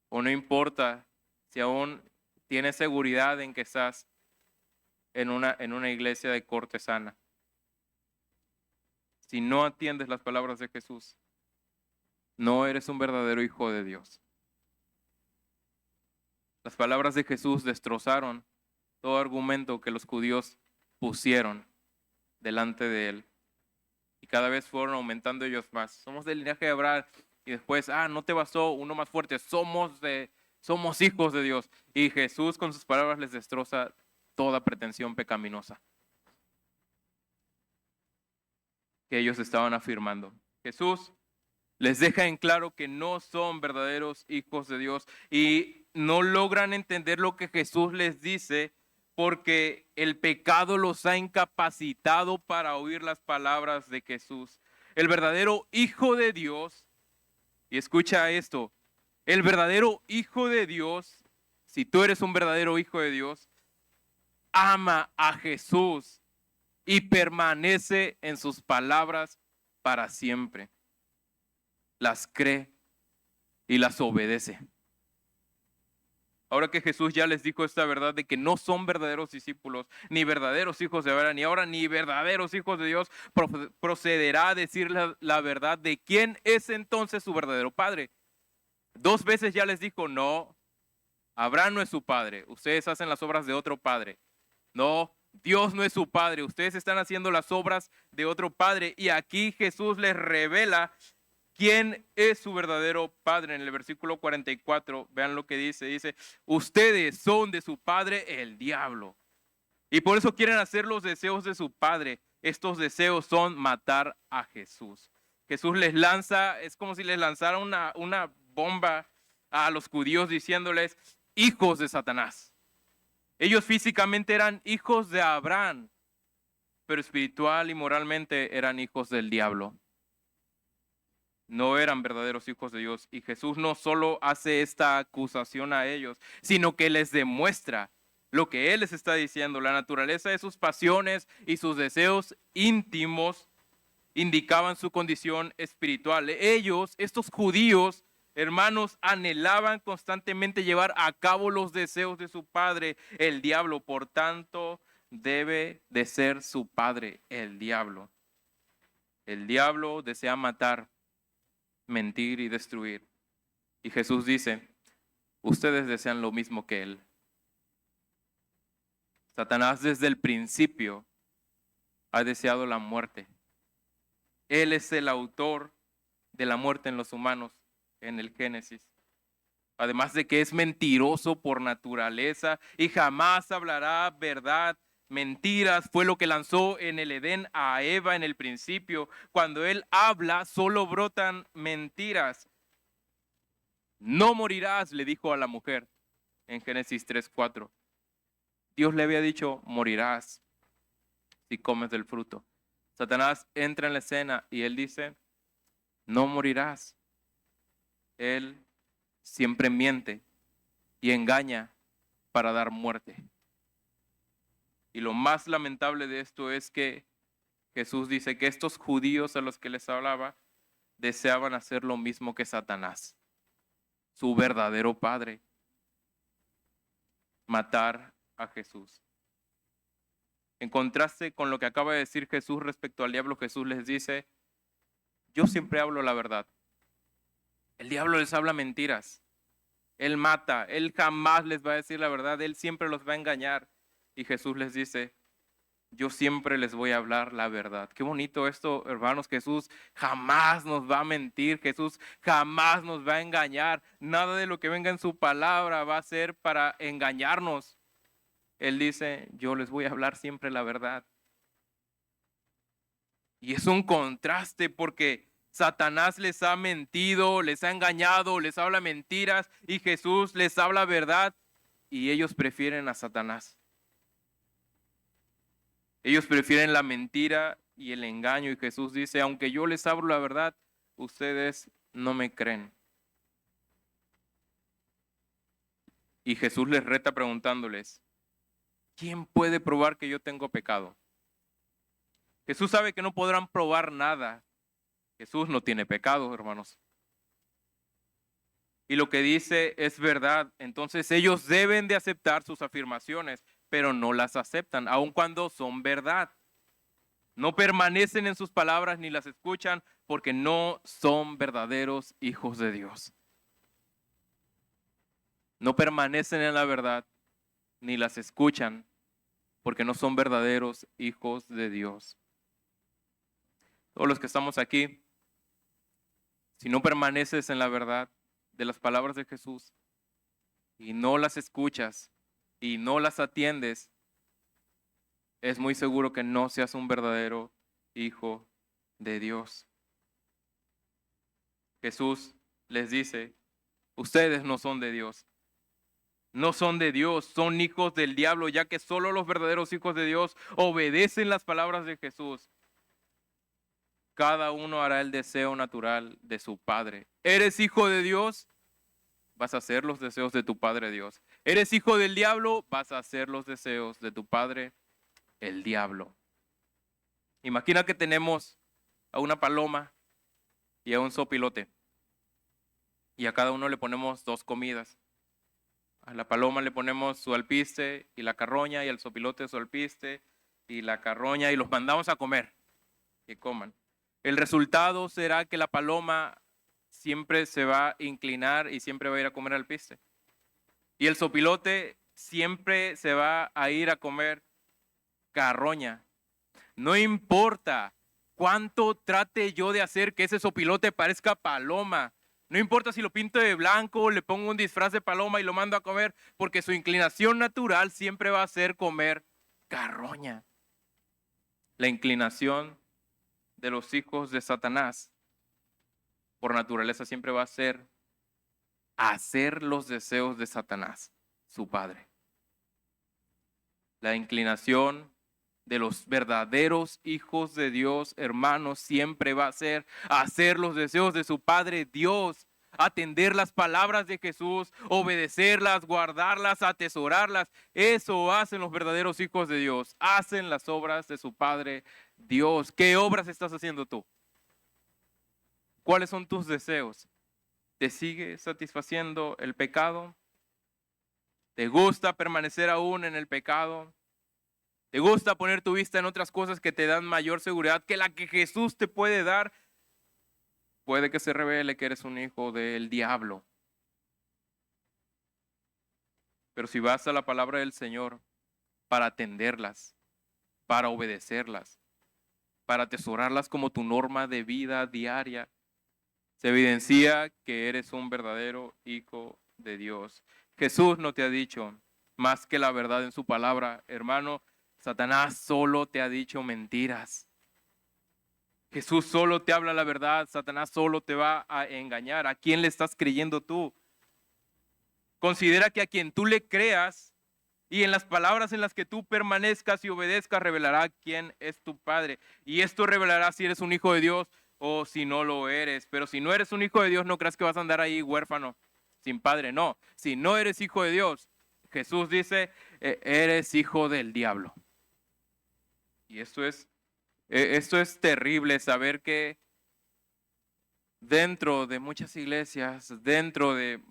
o no importa si aún tienes seguridad en que estás en una iglesia de corte sana. Si no atiendes las palabras de Jesús, no eres un verdadero hijo de Dios. Las palabras de Jesús destrozaron todo argumento que los judíos pusieron delante de él. Y cada vez fueron aumentando ellos más. Somos del linaje de Abraham. Y después, no te bastó uno más fuerte. Somos hijos de Dios. Y Jesús con sus palabras les destroza toda pretensión pecaminosa que ellos estaban afirmando. Jesús les deja en claro que no son verdaderos hijos de Dios y no logran entender lo que Jesús les dice porque el pecado los ha incapacitado para oír las palabras de Jesús. El verdadero hijo de Dios, y escucha esto, el verdadero hijo de Dios, si tú eres un verdadero hijo de Dios, ama a Jesús y permanece en sus palabras para siempre. Las cree y las obedece. Ahora que Jesús ya les dijo esta verdad de que no son verdaderos discípulos, ni verdaderos hijos de Abraham, ni ahora ni verdaderos hijos de Dios, procederá a decirles la verdad de quién es entonces su verdadero padre. 2 veces ya les dijo, no, Abraham no es su padre, ustedes hacen las obras de otro padre. No, Dios no es su padre, ustedes están haciendo las obras de otro padre. Y aquí Jesús les revela quién es su verdadero padre. En el versículo 44, vean lo que dice, ustedes son de su padre el diablo. Y por eso quieren hacer los deseos de su padre. Estos deseos son matar a Jesús. Jesús les lanza, es como si les lanzara una bomba a los judíos diciéndoles, hijos de Satanás. Ellos físicamente eran hijos de Abraham, pero espiritual y moralmente eran hijos del diablo. No eran verdaderos hijos de Dios. Y Jesús no solo hace esta acusación a ellos, sino que les demuestra lo que Él les está diciendo. La naturaleza de sus pasiones y sus deseos íntimos indicaban su condición espiritual. Ellos, estos judíos, hermanos, anhelaban constantemente llevar a cabo los deseos de su padre, el diablo. Por tanto, debe de ser su padre, el diablo. El diablo desea matar, mentir y destruir. Y Jesús dice, ustedes desean lo mismo que él. Satanás desde el principio ha deseado la muerte. Él es el autor de la muerte en los humanos en el Génesis. Además de que es mentiroso por naturaleza y jamás hablará verdad. Mentiras fue lo que lanzó en el Edén a Eva en el principio. Cuando él habla, solo brotan mentiras. No morirás, le dijo a la mujer en Génesis 3:4. Dios le había dicho, morirás si comes del fruto. Satanás entra en la escena y él dice, no morirás. Él siempre miente y engaña para dar muerte. Y lo más lamentable de esto es que Jesús dice que estos judíos a los que les hablaba deseaban hacer lo mismo que Satanás, su verdadero padre, matar a Jesús. En contraste con lo que acaba de decir Jesús respecto al diablo, Jesús les dice, yo siempre hablo la verdad. El diablo les habla mentiras. Él mata, él jamás les va a decir la verdad, él siempre los va a engañar. Y Jesús les dice, yo siempre les voy a hablar la verdad. Qué bonito esto, hermanos. Jesús jamás nos va a mentir. Jesús jamás nos va a engañar. Nada de lo que venga en su palabra va a ser para engañarnos. Él dice, yo les voy a hablar siempre la verdad. Y es un contraste porque Satanás les ha mentido, les ha engañado, les habla mentiras y Jesús les habla verdad y ellos prefieren a Satanás. Ellos prefieren la mentira y el engaño y Jesús dice, aunque yo les hablo la verdad, ustedes no me creen. Y Jesús les reta preguntándoles, ¿quién puede probar que yo tengo pecado? Jesús sabe que no podrán probar nada. Jesús no tiene pecado, hermanos. Y lo que dice es verdad. Entonces ellos deben de aceptar sus afirmaciones, pero no las aceptan, aun cuando son verdad. No permanecen en sus palabras ni las escuchan porque no son verdaderos hijos de Dios. No permanecen en la verdad ni las escuchan porque no son verdaderos hijos de Dios. Todos los que estamos aquí, si no permaneces en la verdad de las palabras de Jesús y no las escuchas y no las atiendes, es muy seguro que no seas un verdadero hijo de Dios. Jesús les dice, ustedes no son de Dios. No son de Dios, son hijos del diablo, ya que solo los verdaderos hijos de Dios obedecen las palabras de Jesús. Cada uno hará el deseo natural de su padre. ¿Eres hijo de Dios? Vas a hacer los deseos de tu Padre Dios. ¿Eres hijo del diablo? Vas a hacer los deseos de tu padre, el diablo. Imagina que tenemos a una paloma y a un zopilote. Y a cada uno le ponemos 2 comidas. A la paloma le ponemos su alpiste y la carroña, y al zopilote su alpiste y la carroña, y los mandamos a comer, que coman. El resultado será que la paloma siempre se va a inclinar y siempre va a ir a comer alpiste. Y el zopilote siempre se va a ir a comer carroña. No importa cuánto trate yo de hacer que ese zopilote parezca paloma. No importa si lo pinto de blanco, le pongo un disfraz de paloma y lo mando a comer, porque su inclinación natural siempre va a ser comer carroña. La inclinación de los hijos de Satanás, por naturaleza, siempre va a ser hacer los deseos de Satanás, su padre. La inclinación de los verdaderos hijos de Dios, hermanos, siempre va a ser hacer los deseos de su Padre Dios, atender las palabras de Jesús, obedecerlas, guardarlas, atesorarlas. Eso hacen los verdaderos hijos de Dios, hacen las obras de su Padre Dios. ¿Qué obras estás haciendo tú? ¿Cuáles son tus deseos? ¿Te sigue satisfaciendo el pecado? ¿Te gusta permanecer aún en el pecado? ¿Te gusta poner tu vista en otras cosas que te dan mayor seguridad que la que Jesús te puede dar? Puede que se revele que eres un hijo del diablo. Pero si vas a la palabra del Señor para atenderlas, para obedecerlas, para atesorarlas como tu norma de vida diaria, se evidencia que eres un verdadero hijo de Dios. Jesús no te ha dicho más que la verdad en su palabra, hermano. Satanás solo te ha dicho mentiras. Jesús solo te habla la verdad, Satanás solo te va a engañar. ¿A quién le estás creyendo tú? Considera que a quien tú le creas y en las palabras en las que tú permanezcas y obedezcas revelará quién es tu Padre. Y esto revelará si eres un hijo de Dios o si no lo eres. Pero si no eres un hijo de Dios, no creas que vas a andar ahí huérfano, sin padre. No, si no eres hijo de Dios, Jesús dice, eres hijo del diablo. Y esto es terrible, saber que dentro de muchas iglesias, dentro de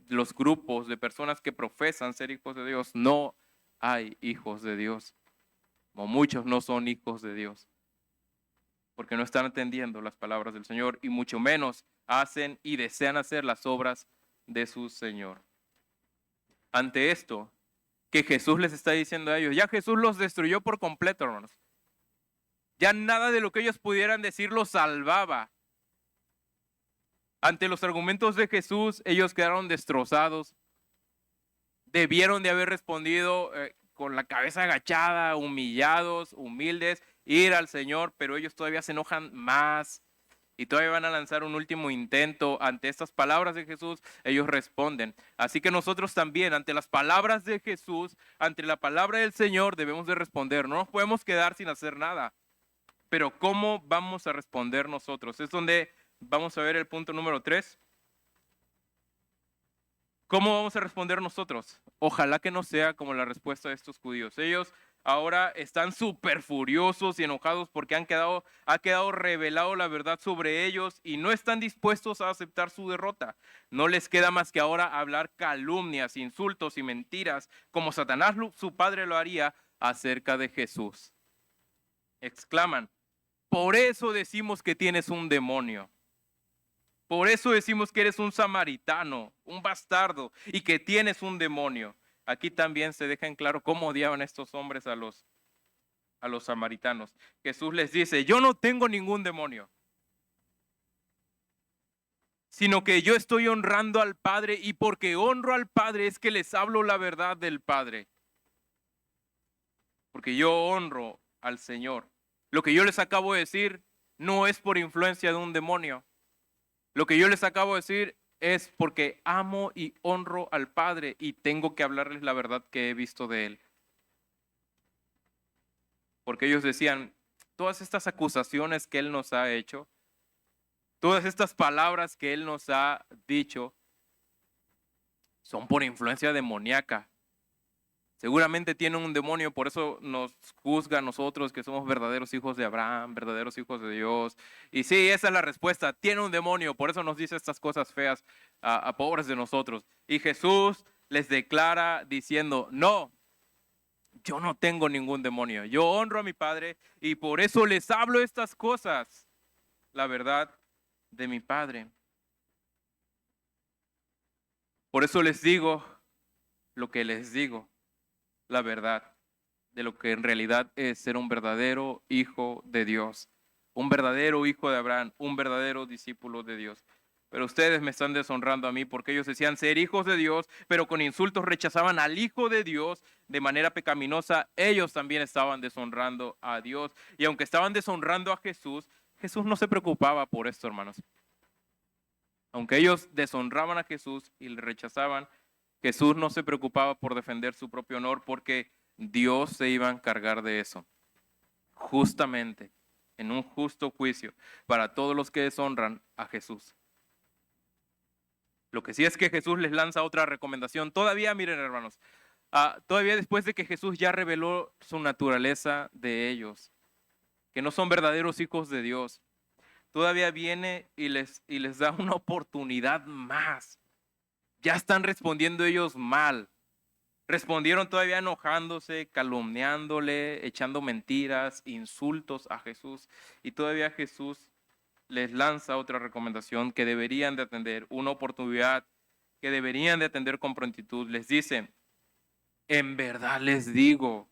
los grupos de personas que profesan ser hijos de Dios, no hay hijos de Dios. O muchos no son hijos de Dios, porque no están atendiendo las palabras del Señor y mucho menos hacen y desean hacer las obras de su Señor. Ante esto que Jesús les está diciendo a ellos, ya Jesús los destruyó por completo, hermanos. Ya nada de lo que ellos pudieran decir los salvaba. Ante los argumentos de Jesús, ellos quedaron destrozados. Debieron de haber respondido con la cabeza agachada, humillados, humildes, ir al Señor, pero ellos todavía se enojan más y todavía van a lanzar un último intento. Ante estas palabras de Jesús, ellos responden. Así que nosotros también, ante las palabras de Jesús, ante la palabra del Señor, debemos de responder. No nos podemos quedar sin hacer nada. Pero ¿cómo vamos a responder nosotros? Es donde vamos a ver el punto número 3. ¿Cómo vamos a responder nosotros? Ojalá que no sea como la respuesta de estos judíos. Ellos ahora están súper furiosos y enojados porque ha quedado revelado la verdad sobre ellos y no están dispuestos a aceptar su derrota. No les queda más que ahora hablar calumnias, insultos y mentiras, como Satanás, su padre, lo haría acerca de Jesús. Exclaman: por eso decimos que tienes un demonio. Por eso decimos que eres un samaritano, un bastardo, y que tienes un demonio. Aquí también se deja en claro cómo odiaban estos hombres a los samaritanos. Jesús les dice: yo no tengo ningún demonio, sino que yo estoy honrando al Padre, y porque honro al Padre es que les hablo la verdad del Padre. Porque yo honro al Señor. Lo que yo les acabo de decir no es por influencia de un demonio. Lo que yo les acabo de decir es porque amo y honro al Padre y tengo que hablarles la verdad que he visto de Él. Porque ellos decían: todas estas acusaciones que Él nos ha hecho, todas estas palabras que Él nos ha dicho, son por influencia demoníaca. Seguramente tiene un demonio, por eso nos juzga a nosotros que somos verdaderos hijos de Abraham, verdaderos hijos de Dios. Y sí, esa es la respuesta: tiene un demonio, por eso nos dice estas cosas feas a pobres de nosotros. Y Jesús les declara diciendo: no, yo no tengo ningún demonio, yo honro a mi Padre y por eso les hablo estas cosas, la verdad de mi Padre. Por eso les digo lo que les digo, la verdad de lo que en realidad es ser un verdadero hijo de Dios, un verdadero hijo de Abraham, un verdadero discípulo de Dios. Pero ustedes me están deshonrando a mí porque ellos decían ser hijos de Dios, pero con insultos rechazaban al Hijo de Dios de manera pecaminosa. Ellos también estaban deshonrando a Dios. Y aunque estaban deshonrando a Jesús, Jesús no se preocupaba por esto, hermanos. Aunque ellos deshonraban a Jesús y le rechazaban, Jesús no se preocupaba por defender su propio honor porque Dios se iba a encargar de eso, justamente, en un justo juicio para todos los que deshonran a Jesús. Lo que sí es que Jesús les lanza otra recomendación. Todavía, miren, hermanos, todavía después de que Jesús ya reveló su naturaleza de ellos, que no son verdaderos hijos de Dios, todavía viene y les da una oportunidad más. Ya están respondiendo ellos mal. Respondieron todavía enojándose, calumniándole, echando mentiras, insultos a Jesús. Y todavía Jesús les lanza otra recomendación que deberían de atender, una oportunidad que deberían de atender con prontitud. Les dice: en verdad les digo,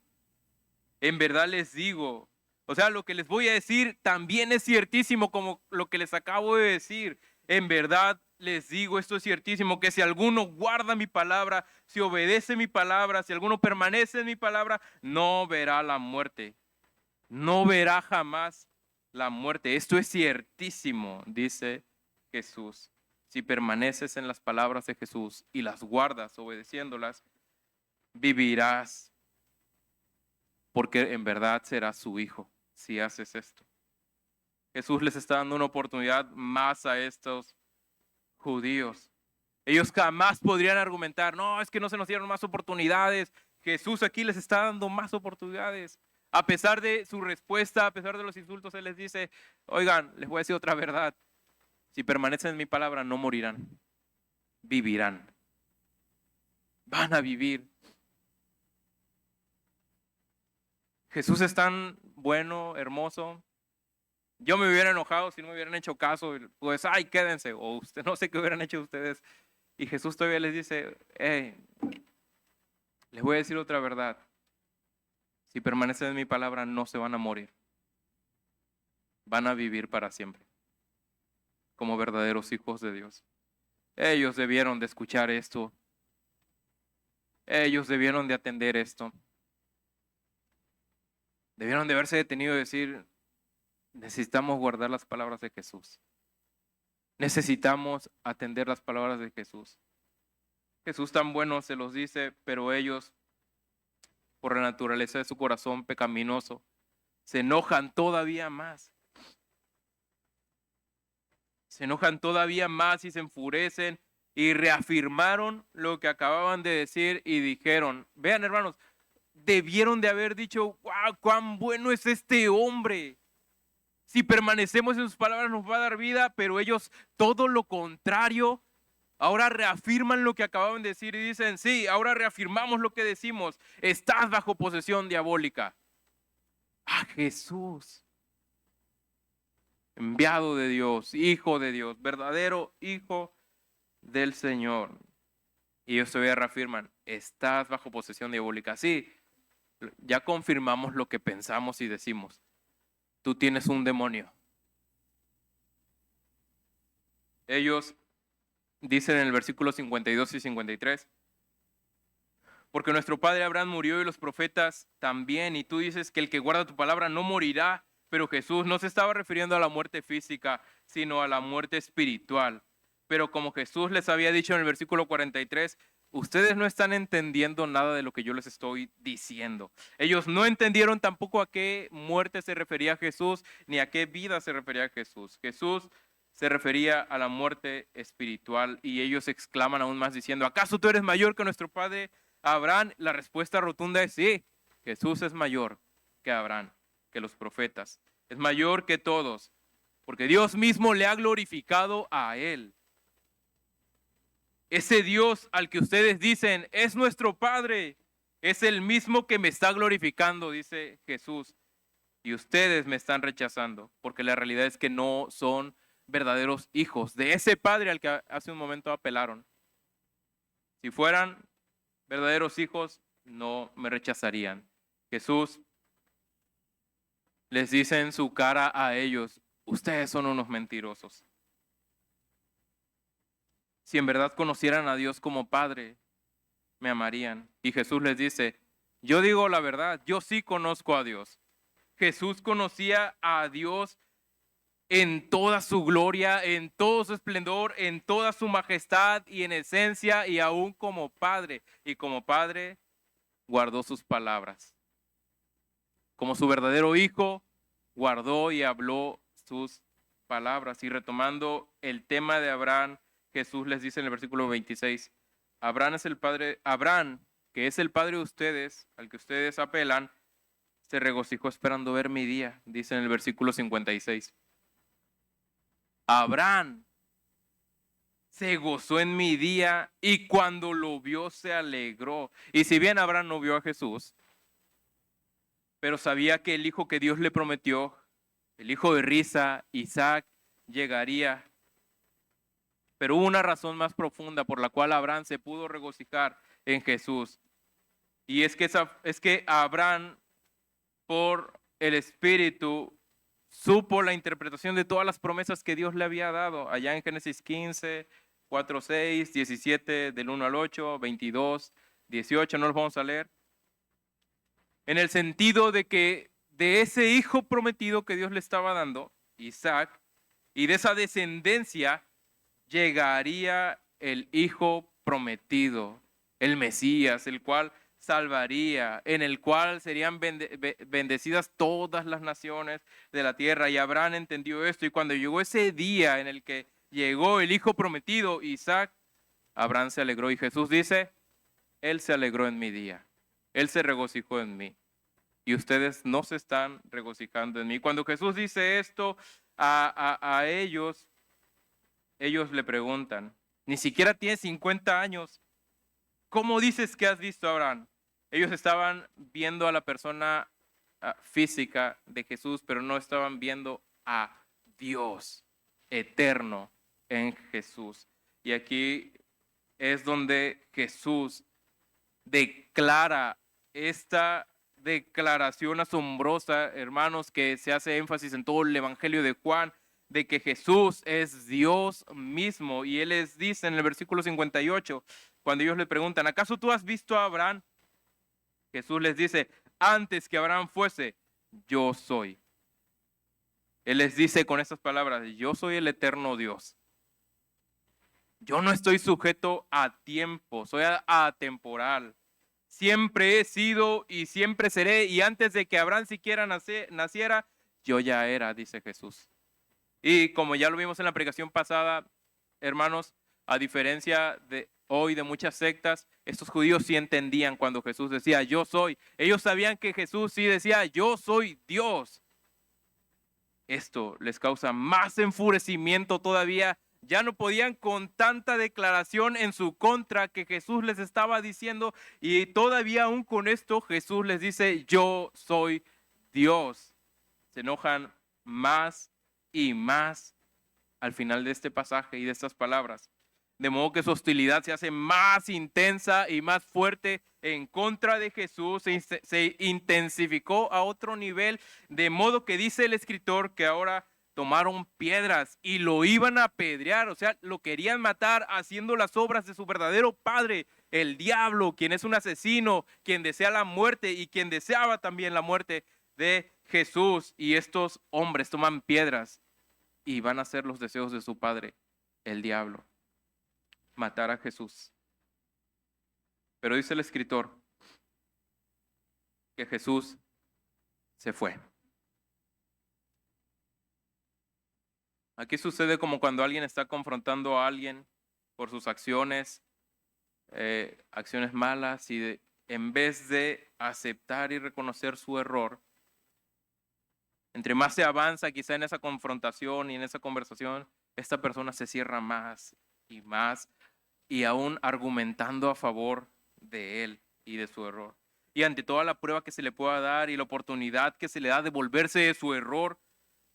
en verdad les digo. O sea, lo que les voy a decir también es ciertísimo como lo que les acabo de decir. En verdad les digo, esto es ciertísimo, que si alguno guarda mi palabra, si obedece mi palabra, si alguno permanece en mi palabra, no verá la muerte. No verá jamás la muerte. Esto es ciertísimo, dice Jesús. Si permaneces en las palabras de Jesús y las guardas obedeciéndolas, vivirás, porque en verdad serás su hijo si haces esto. Jesús les está dando una oportunidad más a estos judíos. Ellos jamás podrían argumentar: no, es que no se nos dieron más oportunidades. Jesús aquí les está dando más oportunidades. A pesar de su respuesta, a pesar de los insultos, Él les dice: oigan, les voy a decir otra verdad. Si permanecen en mi palabra, no morirán, vivirán. Van a vivir. Jesús es tan bueno, hermoso. Yo me hubiera enojado si no me hubieran hecho caso. Pues, ay, quédense. O usted, no sé qué hubieran hecho ustedes. Y Jesús todavía les dice: hey, les voy a decir otra verdad. Si permanecen en mi palabra, no se van a morir. Van a vivir para siempre, como verdaderos hijos de Dios. Ellos debieron de escuchar esto. Ellos debieron de atender esto. Debieron de haberse detenido y decir: necesitamos guardar las palabras de Jesús. Necesitamos atender las palabras de Jesús. Jesús tan bueno se los dice, pero ellos, por la naturaleza de su corazón pecaminoso, se enojan todavía más. Se enojan todavía más y se enfurecen y reafirmaron lo que acababan de decir y dijeron: vean, hermanos, debieron de haber dicho, wow, cuán bueno es este hombre. Si permanecemos en sus palabras nos va a dar vida, pero ellos todo lo contrario. Ahora reafirman lo que acababan de decir y dicen, sí, ahora reafirmamos lo que decimos. Estás bajo posesión diabólica. A Jesús, enviado de Dios, hijo de Dios, verdadero hijo del Señor. Y ellos todavía reafirman, estás bajo posesión diabólica. Sí, ya confirmamos lo que pensamos y decimos. Tú tienes un demonio. Ellos dicen en el versículo 52 y 53, porque nuestro padre Abraham murió y los profetas también, y tú dices que el que guarda tu palabra no morirá, pero Jesús no se estaba refiriendo a la muerte física, sino a la muerte espiritual. Pero como Jesús les había dicho en el versículo 43, ustedes no están entendiendo nada de lo que yo les estoy diciendo. Ellos no entendieron tampoco a qué muerte se refería Jesús, ni a qué vida se refería Jesús. Jesús se refería a la muerte espiritual y ellos exclaman aún más diciendo, ¿acaso tú eres mayor que nuestro padre Abraham? La respuesta rotunda es sí, Jesús es mayor que Abraham, que los profetas. Es mayor que todos, porque Dios mismo le ha glorificado a él. Ese Dios al que ustedes dicen es nuestro Padre, es el mismo que me está glorificando, dice Jesús. Y ustedes me están rechazando, porque la realidad es que no son verdaderos hijos de ese Padre al que hace un momento apelaron. Si fueran verdaderos hijos, no me rechazarían. Jesús les dice en su cara a ellos, ustedes son unos mentirosos. Si en verdad conocieran a Dios como Padre, me amarían. Y Jesús les dice, yo digo la verdad, yo sí conozco a Dios. Jesús conocía a Dios en toda su gloria, en todo su esplendor, en toda su majestad y en esencia y aún como Padre. Y como Padre guardó sus palabras. Como su verdadero Hijo, guardó y habló sus palabras. Y retomando el tema de Abraham, Jesús les dice en el versículo 26, Abraham, que es el padre de ustedes, al que ustedes apelan, se regocijó esperando ver mi día, dice en el versículo 56. Abraham se gozó en mi día y cuando lo vio se alegró. Y si bien Abraham no vio a Jesús, pero sabía que el hijo que Dios le prometió, el hijo de risa, Isaac, llegaría. Pero hubo una razón más profunda por la cual Abraham se pudo regocijar en Jesús. Y es que Abraham, por el Espíritu, supo la interpretación de todas las promesas que Dios le había dado. Allá en Génesis 15, 4, 6, 17, del 1 al 8, 22, 18, no los vamos a leer. En el sentido de que de ese hijo prometido que Dios le estaba dando, Isaac, y de esa descendencia, llegaría el Hijo prometido, el Mesías, el cual salvaría, en el cual serían bendecidas todas las naciones de la tierra. Y Abraham entendió esto. Y cuando llegó ese día en el que llegó el Hijo prometido, Isaac, Abraham se alegró. Y Jesús dice, Él se alegró en mi día. Él se regocijó en mí. Y ustedes no se están regocijando en mí. Cuando Jesús dice esto a ellos le preguntan, ni siquiera tienes 50 años, ¿cómo dices que has visto a Abraham? Ellos estaban viendo a la persona física de Jesús, pero no estaban viendo a Dios eterno en Jesús. Y aquí es donde Jesús declara esta declaración asombrosa, hermanos, que se hace énfasis en todo el Evangelio de Juan, de que Jesús es Dios mismo. Y Él les dice en el versículo 58, cuando ellos le preguntan, ¿acaso tú has visto a Abraham? Jesús les dice, antes que Abraham fuese, yo soy. Él les dice con estas palabras, yo soy el eterno Dios. Yo no estoy sujeto a tiempo, soy atemporal. Siempre he sido y siempre seré, y antes de que Abraham siquiera naciera, yo ya era, dice Jesús. Y como ya lo vimos en la predicación pasada, hermanos, a diferencia hoy de muchas sectas, estos judíos sí entendían cuando Jesús decía, yo soy. Ellos sabían que Jesús sí decía, yo soy Dios. Esto les causa más enfurecimiento todavía. Ya no podían con tanta declaración en su contra que Jesús les estaba diciendo, y todavía aún con esto Jesús les dice, yo soy Dios. Se enojan más y más al final de este pasaje y de estas palabras. De modo que su hostilidad se hace más intensa y más fuerte en contra de Jesús, se intensificó a otro nivel, de modo que dice el escritor que ahora tomaron piedras y lo iban a apedrear, o sea, lo querían matar haciendo las obras de su verdadero padre, el diablo, quien es un asesino, quien desea la muerte y quien deseaba también la muerte de Jesús. Y estos hombres toman piedras y van a hacer los deseos de su padre, el diablo, matar a Jesús. Pero dice el escritor que Jesús se fue. Aquí sucede como cuando alguien está confrontando a alguien por sus acciones, acciones malas, y en vez de aceptar y reconocer su error, entre más se avanza quizá en esa confrontación y en esa conversación, esta persona se cierra más y más, y aún argumentando a favor de él y de su error. Y ante toda la prueba que se le pueda dar y la oportunidad que se le da de volverse de su error,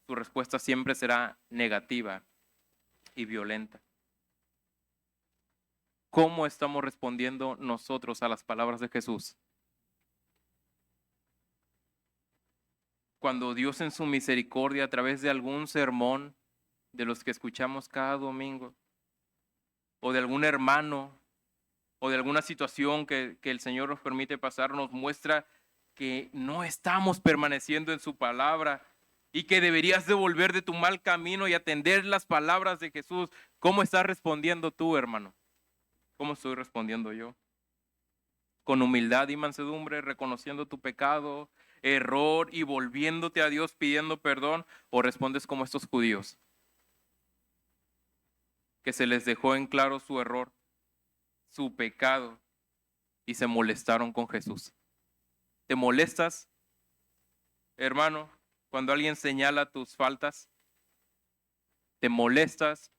su respuesta siempre será negativa y violenta. ¿Cómo estamos respondiendo nosotros a las palabras de Jesús? Cuando Dios en su misericordia, a través de algún sermón de los que escuchamos cada domingo, o de algún hermano, o de alguna situación que el Señor nos permite pasar, nos muestra que no estamos permaneciendo en su palabra y que deberías de volver de tu mal camino y atender las palabras de Jesús. ¿Cómo estás respondiendo tú, hermano? ¿Cómo estoy respondiendo yo? Con humildad y mansedumbre, reconociendo tu pecado, error y volviéndote a Dios pidiendo perdón, o respondes como estos judíos, que se les dejó en claro su error, su pecado, y se molestaron con Jesús. ¿Te molestas, hermano, cuando alguien señala tus faltas? ¿Te molestas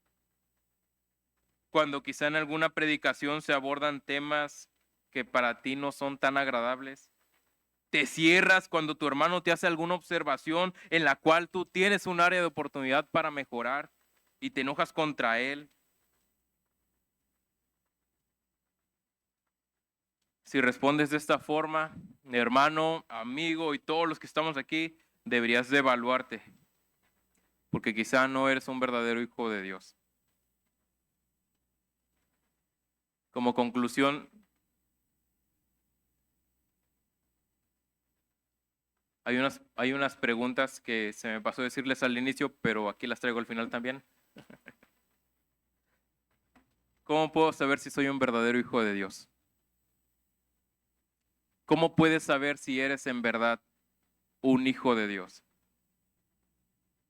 cuando quizá en alguna predicación se abordan temas que para ti no son tan agradables? ¿Te cierras cuando tu hermano te hace alguna observación en la cual tú tienes un área de oportunidad para mejorar y te enojas contra él? Si respondes de esta forma, hermano, amigo y todos los que estamos aquí, deberías de evaluarte, porque quizá no eres un verdadero hijo de Dios. Como conclusión, hay unas preguntas que se me pasó decirles al inicio, pero aquí las traigo al final también. ¿Cómo puedo saber si soy un verdadero hijo de Dios? ¿Cómo puedes saber si eres en verdad un hijo de Dios?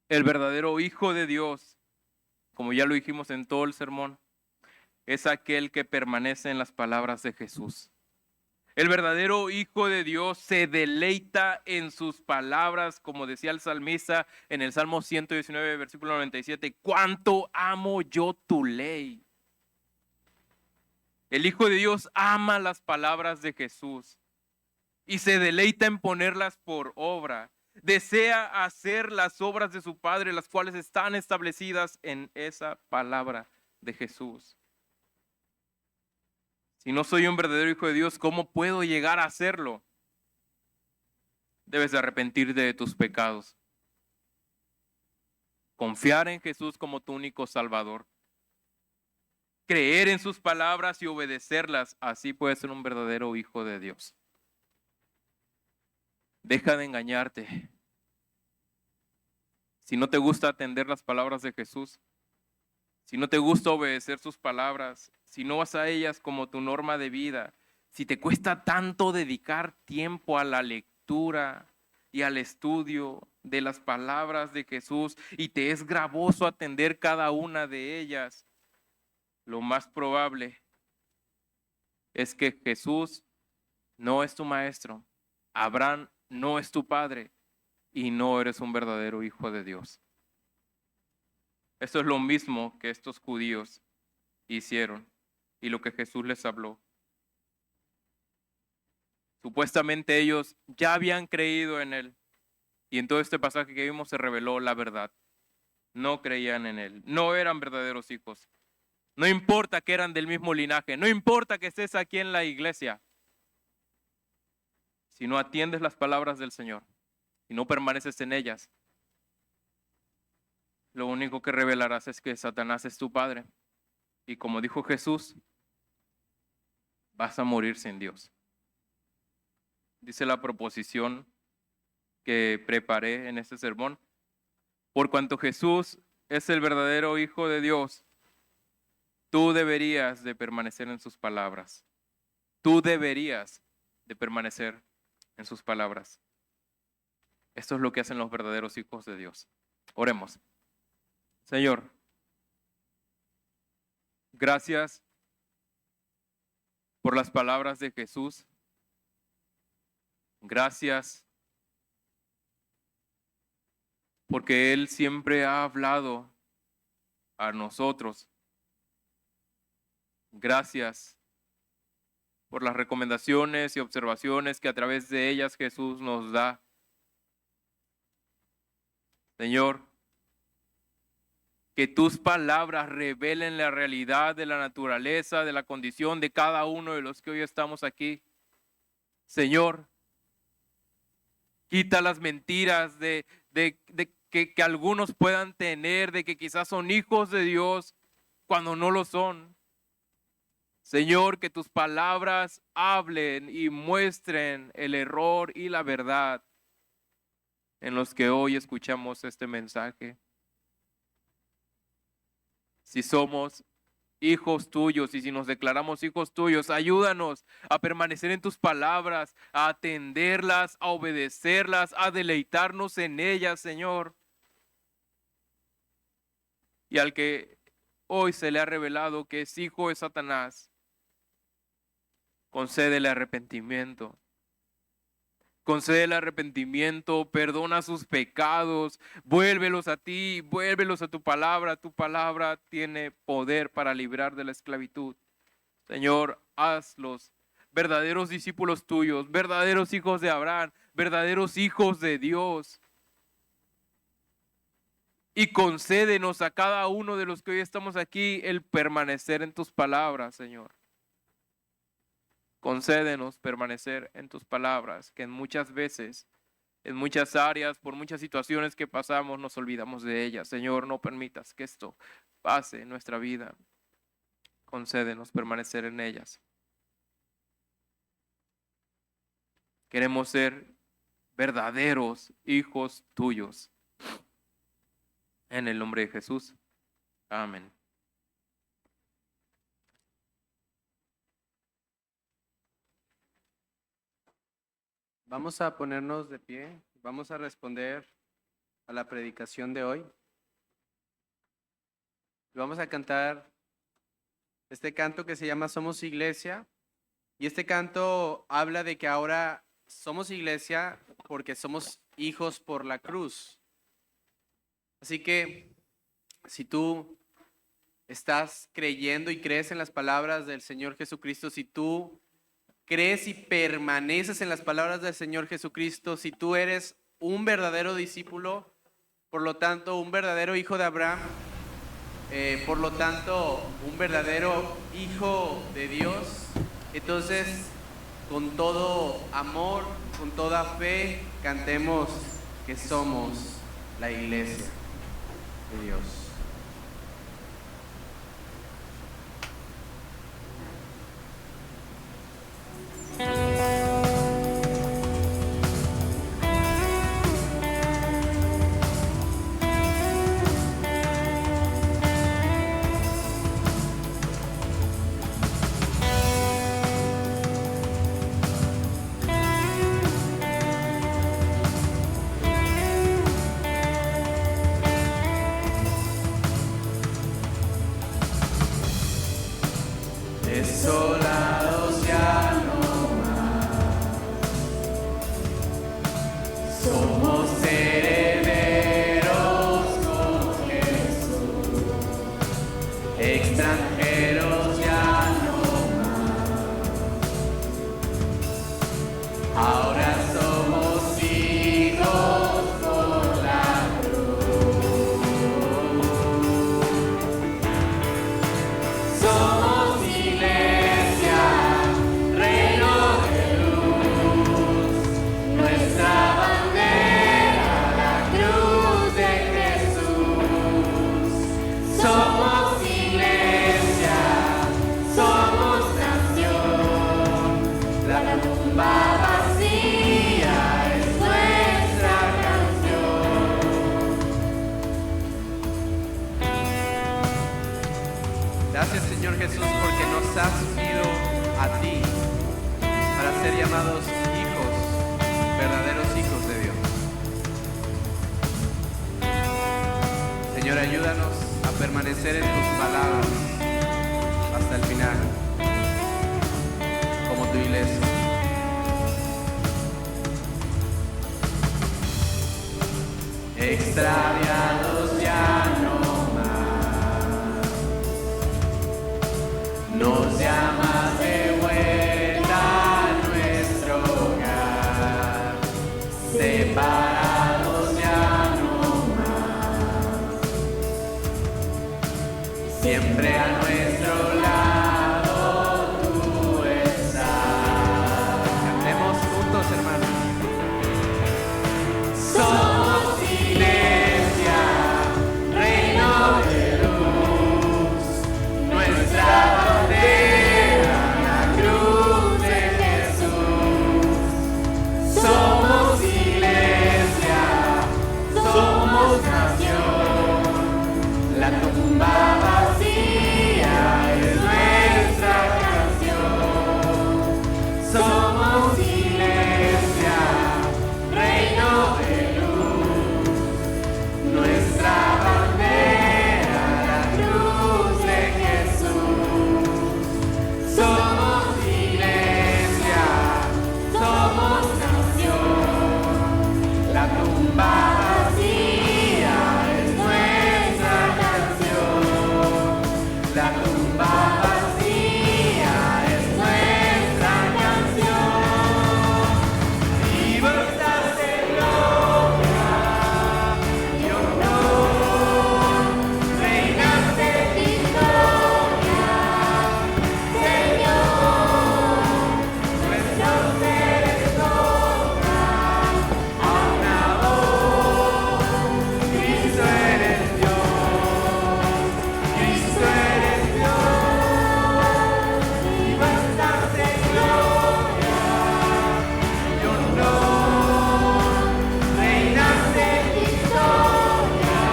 El verdadero hijo de Dios, como ya lo dijimos en todo el sermón, es aquel que permanece en las palabras de Jesús. El verdadero hijo de Dios se deleita en sus palabras, como decía el salmista en el Salmo 119, versículo 97, ¿cuánto amo yo tu ley? El Hijo de Dios ama las palabras de Jesús y se deleita en ponerlas por obra. Desea hacer las obras de su Padre, las cuales están establecidas en esa palabra de Jesús. Si no soy un verdadero hijo de Dios, ¿cómo puedo llegar a hacerlo? Debes de arrepentirte de tus pecados. Confiar en Jesús como tu único Salvador. Creer en sus palabras y obedecerlas. Así puedes ser un verdadero hijo de Dios. Deja de engañarte. Si no te gusta atender las palabras de Jesús, si no te gusta obedecer sus palabras, si no vas a ellas como tu norma de vida, si te cuesta tanto dedicar tiempo a la lectura y al estudio de las palabras de Jesús y te es gravoso atender cada una de ellas, lo más probable es que Jesús no es tu maestro, Abraham no es tu padre y no eres un verdadero hijo de Dios. Esto es lo mismo que estos judíos hicieron y lo que Jesús les habló. Supuestamente ellos ya habían creído en Él y en todo este pasaje que vimos se reveló la verdad. No creían en Él, no eran verdaderos hijos. No importa que eran del mismo linaje, no importa que estés aquí en la iglesia. Si no atiendes las palabras del Señor y no permaneces en ellas, lo único que revelarás es que Satanás es tu padre. Y como dijo Jesús, vas a morir sin Dios. Dice la proposición que preparé en este sermón. Por cuanto Jesús es el verdadero Hijo de Dios, tú deberías de permanecer en sus palabras. Tú deberías de permanecer en sus palabras. Esto es lo que hacen los verdaderos hijos de Dios. Oremos. Señor, gracias por las palabras de Jesús. Gracias porque Él siempre ha hablado a nosotros. Gracias por las recomendaciones y observaciones que a través de ellas Jesús nos da. Señor, que tus palabras revelen la realidad de la naturaleza, de la condición de cada uno de los que hoy estamos aquí. Señor, quita las mentiras que algunos puedan tener, de que quizás son hijos de Dios cuando no lo son. Señor, que tus palabras hablen y muestren el error y la verdad en los que hoy escuchamos este mensaje. Si somos hijos tuyos y si nos declaramos hijos tuyos, ayúdanos a permanecer en tus palabras, a atenderlas, a obedecerlas, a deleitarnos en ellas, Señor. Y al que hoy se le ha revelado que es hijo de Satanás, concédele arrepentimiento. Concédele arrepentimiento, perdona sus pecados, vuélvelos a ti, vuélvelos a tu palabra. Tu palabra tiene poder para librar de la esclavitud. Señor, hazlos verdaderos discípulos tuyos, verdaderos hijos de Abraham, verdaderos hijos de Dios. Y concédenos a cada uno de los que hoy estamos aquí el permanecer en tus palabras, Señor. Concédenos permanecer en tus palabras, que en muchas veces, en muchas áreas, por muchas situaciones que pasamos, nos olvidamos de ellas. Señor, no permitas que esto pase en nuestra vida. Concédenos permanecer en ellas. Queremos ser verdaderos hijos tuyos. En el nombre de Jesús. Amén. Vamos a ponernos de pie, vamos a responder a la predicación de hoy. Vamos a cantar este canto que se llama Somos Iglesia. Y este canto habla de que ahora somos iglesia porque somos hijos por la cruz. Así que si tú estás creyendo y crees en las palabras del Señor Jesucristo, si tú crees y permaneces en las palabras del Señor Jesucristo, si tú eres un verdadero discípulo, por lo tanto un verdadero hijo de Abraham, por lo tanto un verdadero hijo de Dios, entonces con todo amor, con toda fe, cantemos que somos la iglesia de Dios. extranjeros ya no más. Ahora somos hijos por la cruz. Somos iglesia, reino de luz. Nuestra bandera, la cruz de Jesús. Somos iglesia, somos nación. La tumba vacía es nuestra canción. Gracias, Señor Jesús, porque nos has unido a ti para ser llamados hijos, verdaderos hijos de Dios. Señor, ayúdanos a permanecer en tus palabras hasta el final, como tu iglesia. Extraviados ya no más, nos llamas de vuelta a nuestro hogar. Separados ya no más, siempre a nuestro lado tú estás. Cantemos juntos, hermanos. Somos iglesia, reino de luz. Nuestra bandera, la cruz de Jesús. Somos iglesia, somos nación. La tumba vacía es nuestra canción. Somos iglesia, reino de luz. Nuestra bandera, la cruz de Jesús. Somos iglesia, somos nación. La tumba vacía es nuestra canción. La tumba vacía es nuestra canción. Vivo estás en gloria y honor. Reinas de victoria, Señor. Nuestros seres tocan a una voz. Cristo eres Dios, Cristo eres Dios. Vivo estás en gloria y honor. Reinas de victoria,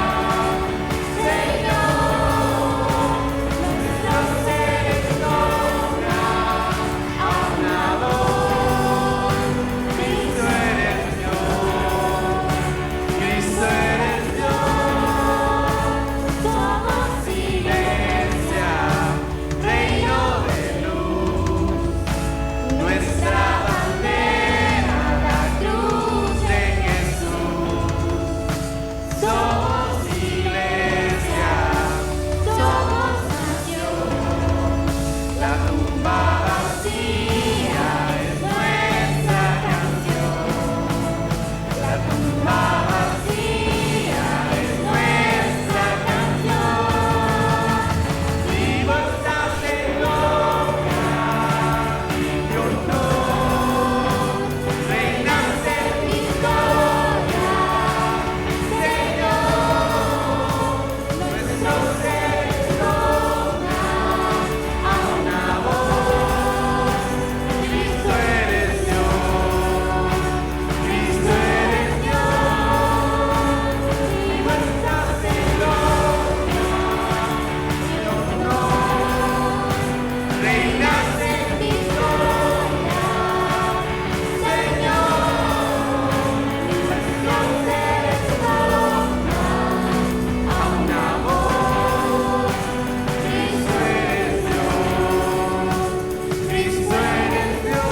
Señor. Nuestros seres tocan a una voz. Cristo eres Dios, Cristo eres Dios. Somos iglesia, reino de luz. Nuestra bandera, la cruz de Jesús. Somos iglesia, somos nación. La tumba vacía es nuestra canción. La tumba vacía es nuestra canción. Vivo estás en gloria y honor. Reinas de victoria, Señor. Nuestros seres tocan a una voz. Cristo eres Dios, Cristo eres Dios. Vivo estás en gloria y honor. Reinas de victoria, Señor. Nuestros seres tocan a una voz. Cristo eres Dios, Cristo eres Dios.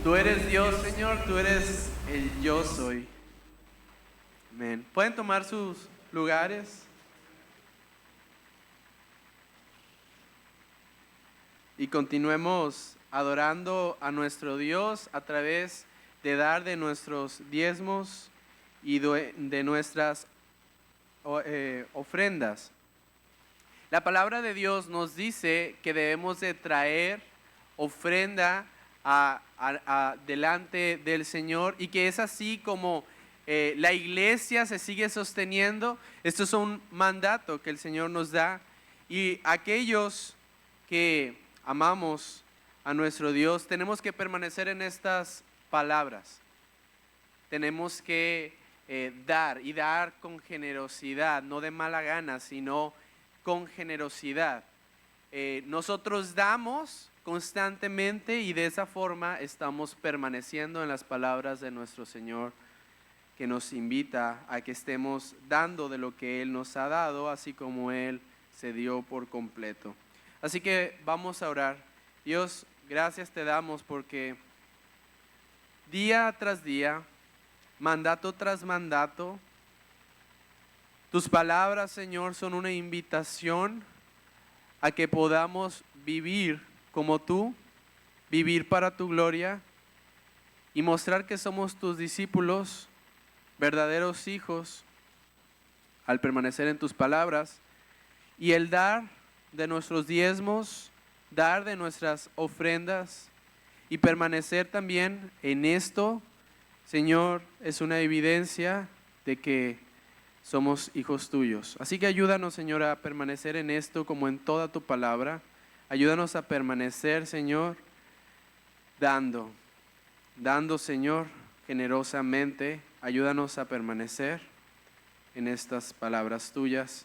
Tú eres Dios, Señor, tú eres el yo soy. Amén. ¿Pueden tomar sus lugares? Y continuemos adorando a nuestro Dios a través de dar de nuestros diezmos y de nuestras ofrendas. La palabra de Dios nos dice que debemos de traer ofrenda delante del Señor, y que es así como la iglesia se sigue sosteniendo. Esto es un mandato que el Señor nos da, y aquellos que amamos a nuestro Dios tenemos que permanecer en estas palabras. Tenemos que dar, y dar con generosidad, no de mala gana, sino con generosidad. Nosotros damos constantemente, y de esa forma estamos permaneciendo en las palabras de nuestro Señor, que nos invita a que estemos dando de lo que Él nos ha dado, así como Él se dio por completo. Así que vamos a orar. Dios, gracias te damos porque día tras día, mandato tras mandato, tus palabras, Señor, son una invitación a que podamos vivir como tú, vivir para tu gloria y mostrar que somos tus discípulos, verdaderos hijos, al permanecer en tus palabras, y el dar de nuestros diezmos, dar de nuestras ofrendas y permanecer también en esto, Señor, es una evidencia de que somos hijos tuyos. Así que ayúdanos, Señor, a permanecer en esto como en toda tu palabra. Ayúdanos a permanecer, Señor, dando, Señor, generosamente. Ayúdanos a permanecer en estas palabras tuyas,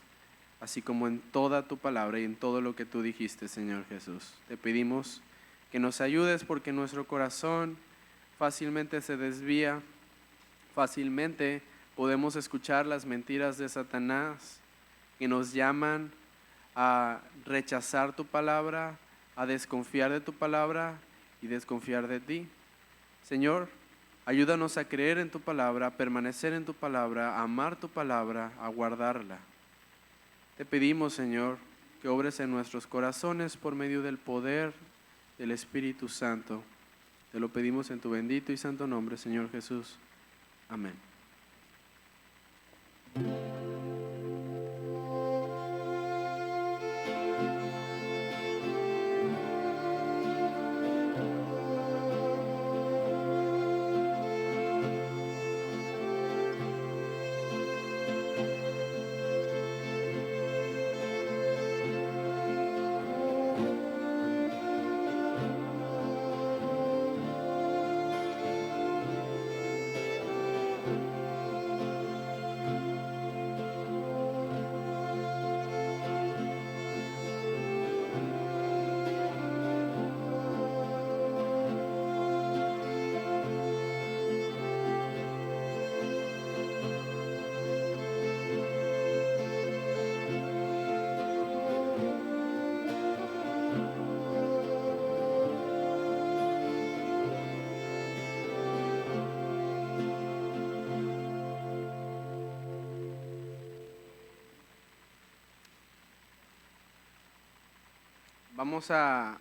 así como en toda tu palabra y en todo lo que tú dijiste, Señor Jesús. Te pedimos que nos ayudes, porque nuestro corazón fácilmente se desvía, fácilmente podemos escuchar las mentiras de Satanás que nos llaman a rechazar tu palabra, a desconfiar de tu palabra y desconfiar de ti. Señor, ayúdanos a creer en tu palabra, a permanecer en tu palabra, a amar tu palabra, a guardarla. Te pedimos, Señor, que obres en nuestros corazones por medio del poder del Espíritu Santo. Te lo pedimos en tu bendito y santo nombre, Señor Jesús. Amén. Vamos a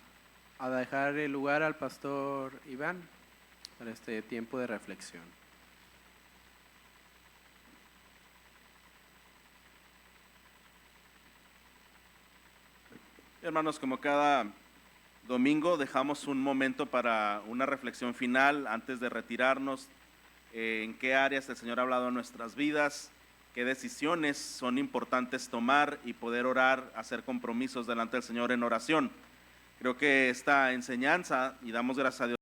dejar el lugar al pastor Iván para este tiempo de reflexión. Hermanos, como cada domingo dejamos un momento para una reflexión final antes de retirarnos. En qué áreas el Señor ha hablado en nuestras vidas, qué decisiones son importantes tomar y poder orar, hacer compromisos delante del Señor en oración. Creo que esta enseñanza, y damos gracias a Dios